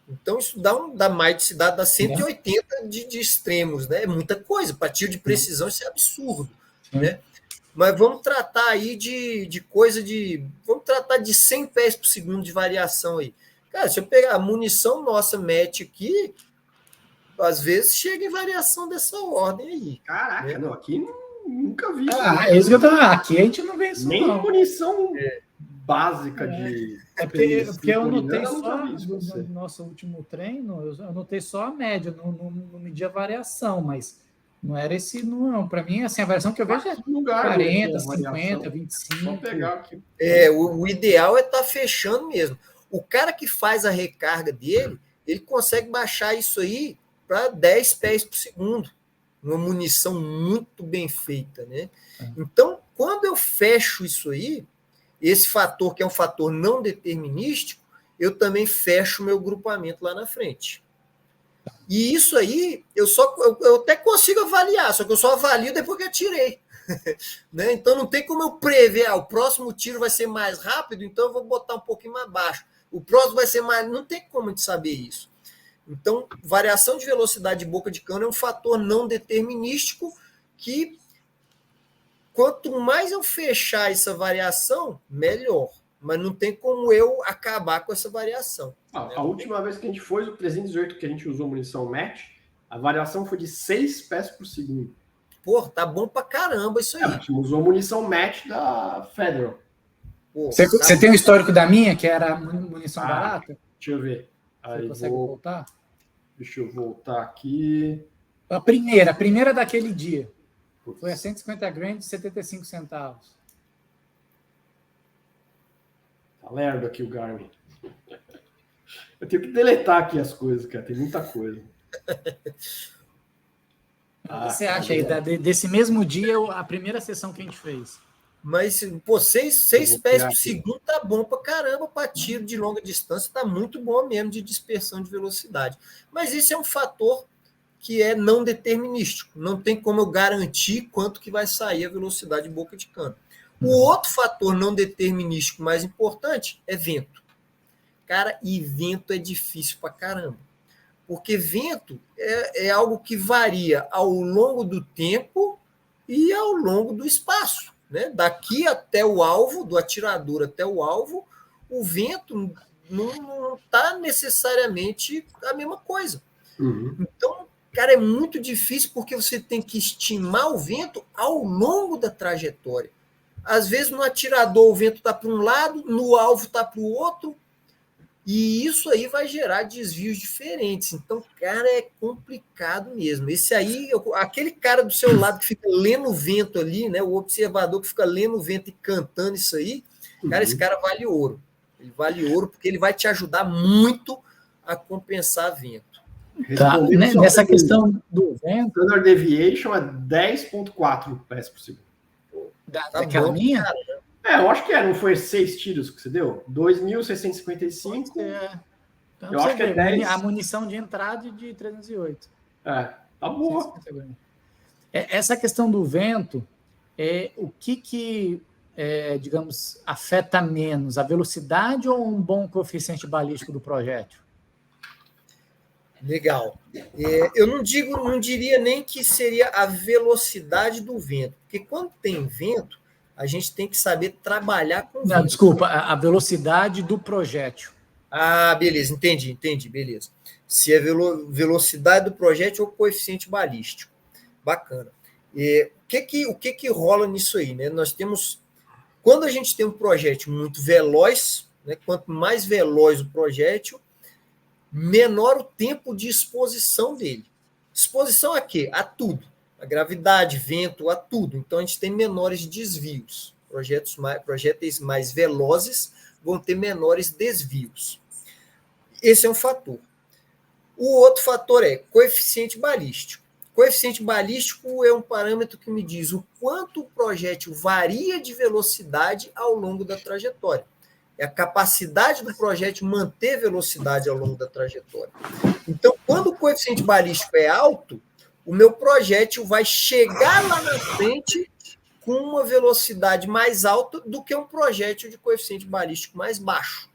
Então, isso dá mais de 180 de extremos, né? É muita coisa. Para tiro de precisão, isso é absurdo. Né? Mas vamos tratar aí de coisa de. Vamos tratar de 100 pés por segundo de variação aí. Cara, se eu pegar a munição nossa MET aqui, às vezes chega em variação dessa ordem aí. Caraca, né? Não, aqui nunca vi isso. É isso que eu tô. Aqui a gente não vê isso. Nem munição básica de. Porque eu notei só no nosso último treino, eu notei só a média, não medi a variação, mas não era esse, não. Para mim, assim, a variação que eu vejo é 40, 50, 25. Vou pegar aqui. O ideal é estar fechando mesmo. O cara que faz a recarga dele, ele consegue baixar isso aí para 10 pés por segundo. Uma munição muito bem feita, né? Então, quando eu fecho isso aí, esse fator que é um fator não determinístico, eu também fecho o meu grupamento lá na frente. E isso aí, eu até consigo avaliar, só que eu só avalio depois que eu tirei. Né? Então, não tem como eu prever, o próximo tiro vai ser mais rápido, então eu vou botar um pouquinho mais baixo. O próximo vai ser mais... Não tem como a gente saber isso. Então, variação de velocidade de boca de cano é um fator não determinístico que, quanto mais eu fechar essa variação, melhor. Mas não tem como eu acabar com essa variação. A última vez que a gente foi, o 318 que a gente usou munição MET, a variação foi de 6 pés por segundo. Pô, tá bom pra caramba isso aí. A gente usou munição MET da Federal. Você tem o histórico da minha, que era munição barata? Deixa eu ver. Você consegue voltar? Deixa eu voltar aqui. A primeira daquele dia. Foi a 150 gramas de 75 centavos. Tá lerdo aqui o Garmin. Eu tenho que deletar aqui as coisas, cara. Tem muita coisa. O que você acha aí desse mesmo dia, a primeira sessão que a gente fez? Mas, 6 pés por segundo tá bom pra caramba para tiro de longa distância, tá muito bom mesmo de dispersão de velocidade. Mas esse é um fator que é não determinístico. Não tem como eu garantir quanto que vai sair a velocidade de boca de cano. O outro fator não determinístico mais importante é vento. Cara, e vento é difícil pra caramba. Porque vento é algo que varia ao longo do tempo e ao longo do espaço. Né? Daqui até o alvo, do atirador até o alvo, o vento não está necessariamente a mesma coisa. Então, cara, é muito difícil porque você tem que estimar o vento ao longo da trajetória. Às vezes, no atirador, o vento está para um lado, no alvo está para o outro, e isso aí vai gerar desvios diferentes. Então, cara, é complicado mesmo. Esse aí, aquele cara do seu lado que fica lendo o vento ali, né? O observador que fica lendo o vento e cantando isso aí, cara, esse cara vale ouro. Ele vale ouro porque ele vai te ajudar muito a compensar vento. Tá. Nessa questão do vento... Standard Deviation é 10,4 pés por segundo. Daquela minha? Cara, né? Eu acho que não foi 6 tiros que você deu? 2.655. Então, eu acho que é 10. A munição de entrada de 308. Tá boa. Essa questão do vento, o que digamos, afeta menos? A velocidade ou um bom coeficiente balístico do projétil? Legal. Eu não diria nem que seria a velocidade do vento, porque quando tem vento, a gente tem que saber trabalhar com vento. Desculpa, a velocidade do projétil. Ah, beleza, entendi, beleza. Se é velocidade do projétil ou coeficiente balístico. Bacana. O que rola nisso aí, né? Nós temos, quando a gente tem um projétil muito veloz, né? Quanto mais veloz o projétil, menor o tempo de exposição dele. Exposição a quê? A tudo. A gravidade, vento, a tudo. Então, a gente tem menores desvios. Projéteis mais velozes vão ter menores desvios. Esse é um fator. O outro fator é coeficiente balístico. Coeficiente balístico é um parâmetro que me diz o quanto o projétil varia de velocidade ao longo da trajetória. É a capacidade do projétil manter velocidade ao longo da trajetória. Então, quando o coeficiente balístico é alto, o meu projétil vai chegar lá na frente com uma velocidade mais alta do que um projétil de coeficiente balístico mais baixo.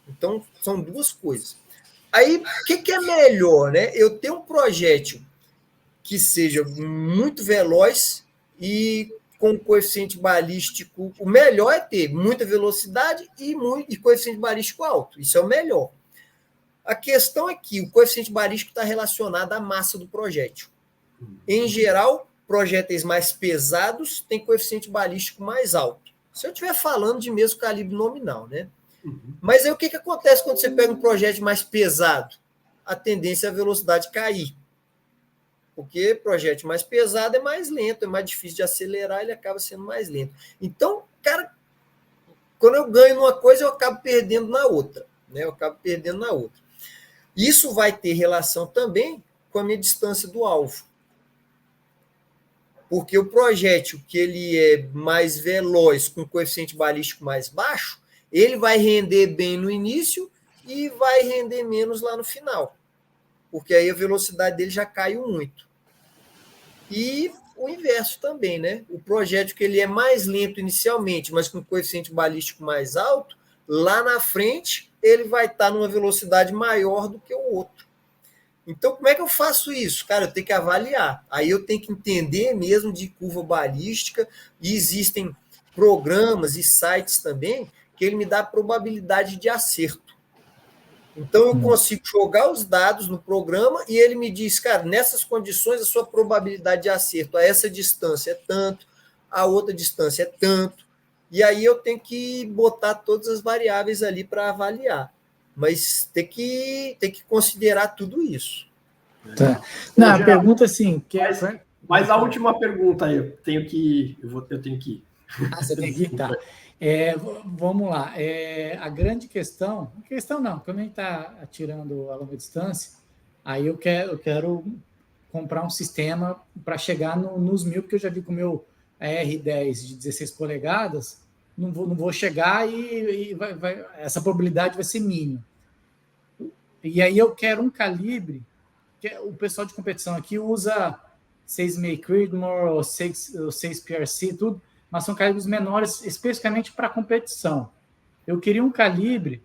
Então, são duas coisas. Aí, o que é melhor, né? Eu ter um projétil que seja muito veloz e com coeficiente balístico. O melhor é ter muita velocidade e coeficiente balístico alto. Isso é o melhor. A questão é que o coeficiente balístico está relacionado à massa do projétil. Em geral, projéteis mais pesados têm coeficiente balístico mais alto. Se eu estiver falando de mesmo calibre nominal, né? Mas aí o que acontece quando você pega um projétil mais pesado? A tendência é a velocidade cair. Porque projétil mais pesado é mais lento, é mais difícil de acelerar, ele acaba sendo mais lento. Então, cara, quando eu ganho numa coisa, eu acabo perdendo na outra. Né? Isso vai ter relação também com a minha distância do alvo. Porque o projétil que ele é mais veloz, com coeficiente balístico mais baixo, ele vai render bem no início e vai render menos lá no final. Porque aí a velocidade dele já caiu muito. E o inverso também, né? O projétil que ele é mais lento inicialmente, mas com coeficiente balístico mais alto, lá na frente ele vai estar numa velocidade maior do que o outro. Então, como é que eu faço isso? Cara, eu tenho que avaliar. Aí eu tenho que entender mesmo de curva balística, e existem programas e sites também que ele me dá probabilidade de acerto. Então, eu consigo jogar os dados no programa e ele me diz, cara, nessas condições a sua probabilidade de acerto a essa distância é tanto, a outra distância é tanto, e aí eu tenho que botar todas as variáveis ali para avaliar. Mas tem que considerar tudo isso. Tá. Não, a pergunta assim... Mas a última pergunta aí, eu tenho que ir. Eu tenho que ir. Você tem que ir, tá. Vamos lá. A grande questão não, quando a gente está atirando a longa distância, aí eu quero comprar um sistema para chegar nos 1000, porque eu já vi com o meu R10 de 16 polegadas, não vou chegar e essa probabilidade vai ser mínima. E aí eu quero um calibre, que o pessoal de competição aqui usa 6,5 Creedmoor ou 6 PRC, tudo, mas são calibres menores especificamente para competição. Eu queria um calibre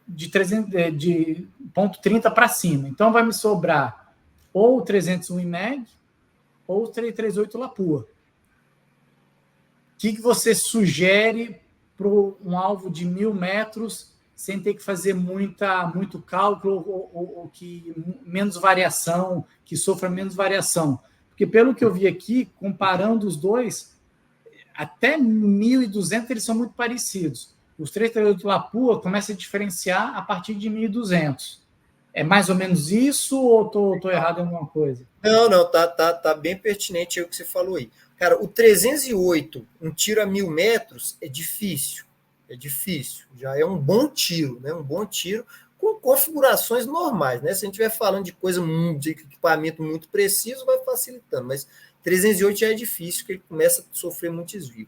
de 0,30 para cima. Então vai me sobrar ou 301 Mag ou 338 Lapua. O que você sugere para um alvo de 1.000 metros sem ter que fazer muito cálculo ou que menos variação, que sofra menos variação? Porque pelo que eu vi aqui, comparando os dois, até 1.200 eles são muito parecidos. Os 338 Lapua começam a diferenciar a partir de 1.200. É mais ou menos isso ou estou errado em alguma coisa? Não, tá bem pertinente o que você falou aí. Cara, o 308, um tiro a 1.000 metros, é difícil. Já é um bom tiro, né? Um bom tiro com configurações normais, né? Se a gente estiver falando de de equipamento muito preciso, vai facilitando, mas 308 já é difícil, porque ele começa a sofrer muito desvio.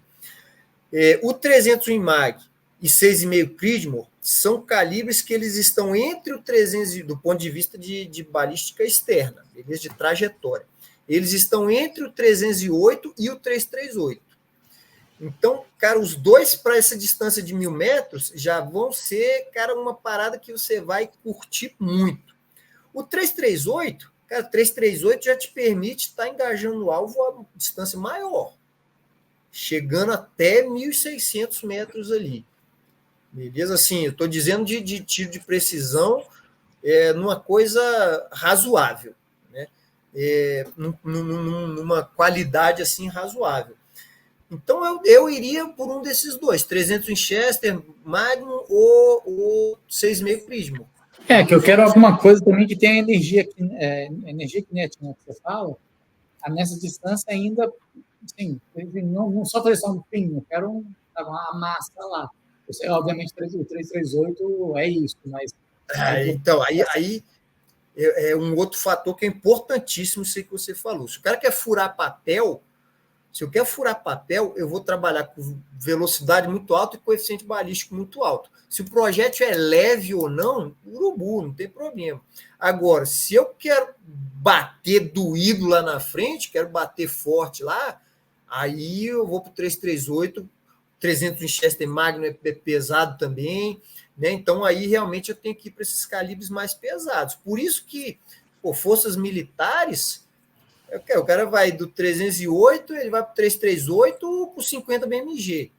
O 301 Mag e 6,5 Creedmoor são calibres que eles estão entre o 300, do ponto de vista de balística externa, beleza? De trajetória. Eles estão entre o 308 e o 338. Então, cara, os dois para essa distância de 1.000 metros já vão ser, cara, uma parada que você vai curtir muito. O 338, cara, 338 já te permite estar engajando o alvo a distância maior, chegando até 1.600 metros ali. Beleza? Assim, eu estou dizendo de tiro de precisão numa coisa razoável, né? Numa qualidade assim razoável. Então, eu iria por um desses dois, 300 Winchester, Magnum ou 6,5 Prismo. Que eu quero alguma coisa também que tenha energia cinética, né, que você fala, nessa distância ainda, assim, não só pressão do fim, eu quero uma massa lá. Obviamente, o 338 é isso, mas... Então, aí é um outro fator que é importantíssimo, isso que você falou. Se o cara quer furar papel, eu vou trabalhar com velocidade muito alta e coeficiente balístico muito alto. Se o projétil é leve ou não, urubu, não tem problema. Agora, se eu quero bater doído lá na frente, quero bater forte lá, aí eu vou para o 338, 300 Winchester Magnum é pesado também, né? Então aí realmente eu tenho que ir para esses calibres mais pesados. Por isso que, forças militares, o cara vai do 308, ele vai para o 338 ou para o 50 BMG,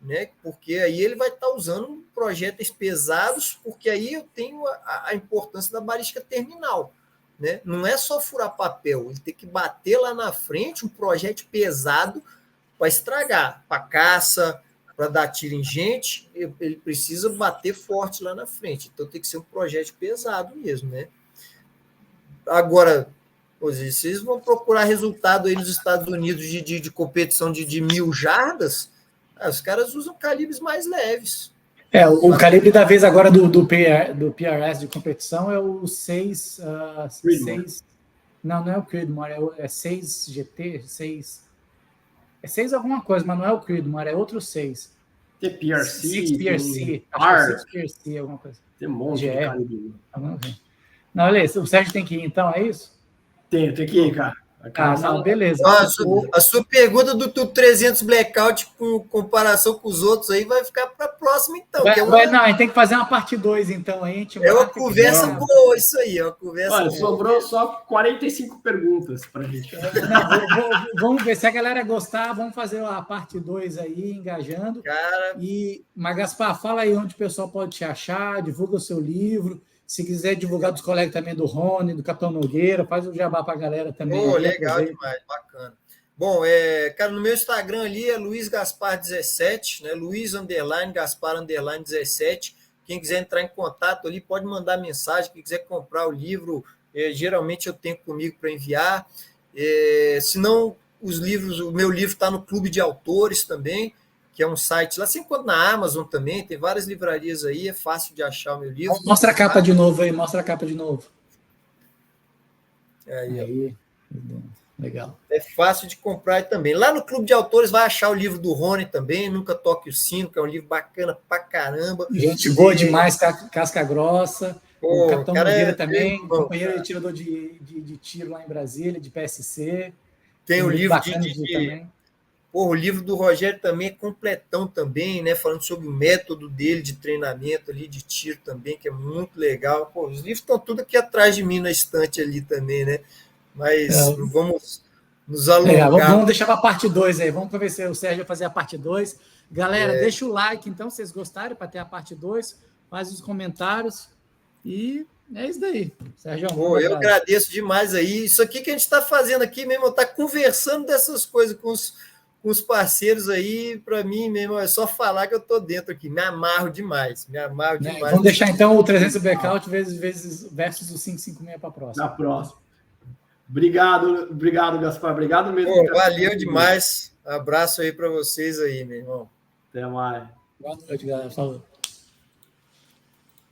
né? Porque aí ele vai estar usando projéteis pesados, porque aí eu tenho a importância da balística terminal, né? Não é só furar papel, ele tem que bater lá na frente um projétil pesado para estragar, para caça, para dar tiro em gente, ele precisa bater forte lá na frente. Então tem que ser um projétil pesado mesmo, né? Agora, vocês vão procurar resultado aí nos Estados Unidos de competição de 1.000 jardas, os caras usam calibres mais leves. O calibre da vez agora do PRS de competição é o 6... Não é o Creedmoor, é 6 GT, 6... É 6 alguma coisa, mas não é o Creedmoor, é outro 6. Tem PRC, 6 PRC, acho que é 6 PRC, alguma coisa. Tem um monte de calibre. Não, olha, o Sérgio tem que ir, então, é isso? Tem que ir, cara. Não, beleza. A sua pergunta do 300 Blackout com comparação com os outros aí vai ficar para a próxima, então. Não, a gente tem que fazer uma parte 2, então. Aí a gente uma conversa boa, isso aí. É uma conversa boa. Sobrou só 45 perguntas para a gente. Vamos ver se a galera gostar. Vamos fazer a parte 2 aí, engajando. Mas, Gaspar, fala aí onde o pessoal pode te achar, divulga o seu livro. Se quiser divulgar dos colegas também do Rony, do Capitão Nogueira, faz o jabá para a galera também. Legal demais, bacana. Bom, cara, no meu Instagram ali é Luiz Gaspar 17, né? Luiz Gaspar 17. Quem quiser entrar em contato ali, pode mandar mensagem. Quem quiser comprar o livro, geralmente eu tenho comigo para enviar. Se não, o meu livro está no Clube de Autores também, que é um site lá, assim quanto na Amazon também, tem várias livrarias aí, é fácil de achar o meu livro. Mostra a capa de novo aí, mostra a capa de novo. Aí. Legal. É fácil de comprar também. Lá no Clube de Autores vai achar o livro do Rony também, Nunca Toque o Sino, que é um livro bacana pra caramba. Gente boa demais, casca grossa. O Capitão Nogueira também, companheiro de tirador de tiro lá em Brasília, de PSC. Tem o livro também. O livro do Rogério também é completão também, né? Falando sobre o método dele de treinamento ali, de tiro também, que é muito legal. Os livros estão tudo aqui atrás de mim na estante ali também, né? Mas não vamos nos alongar. Vamos deixar para a parte 2 aí. Vamos ver se o Sérgio vai fazer a parte 2. Galera, deixa o like, então, se vocês gostarem, para ter a parte 2. Faz os comentários. E é isso daí. Sérgio, eu agradeço demais aí. Isso aqui que a gente está fazendo aqui mesmo, tá conversando dessas coisas com os parceiros aí, para mim mesmo, é só falar que eu tô dentro aqui. Me amarro demais. Vamos deixar então o 300 Blackout versus o 556 para a próxima. Na próxima. Obrigado, Gaspar. Obrigado mesmo. Valeu demais. Abraço aí para vocês aí, meu irmão. Até mais. Boa noite, galera. Falou.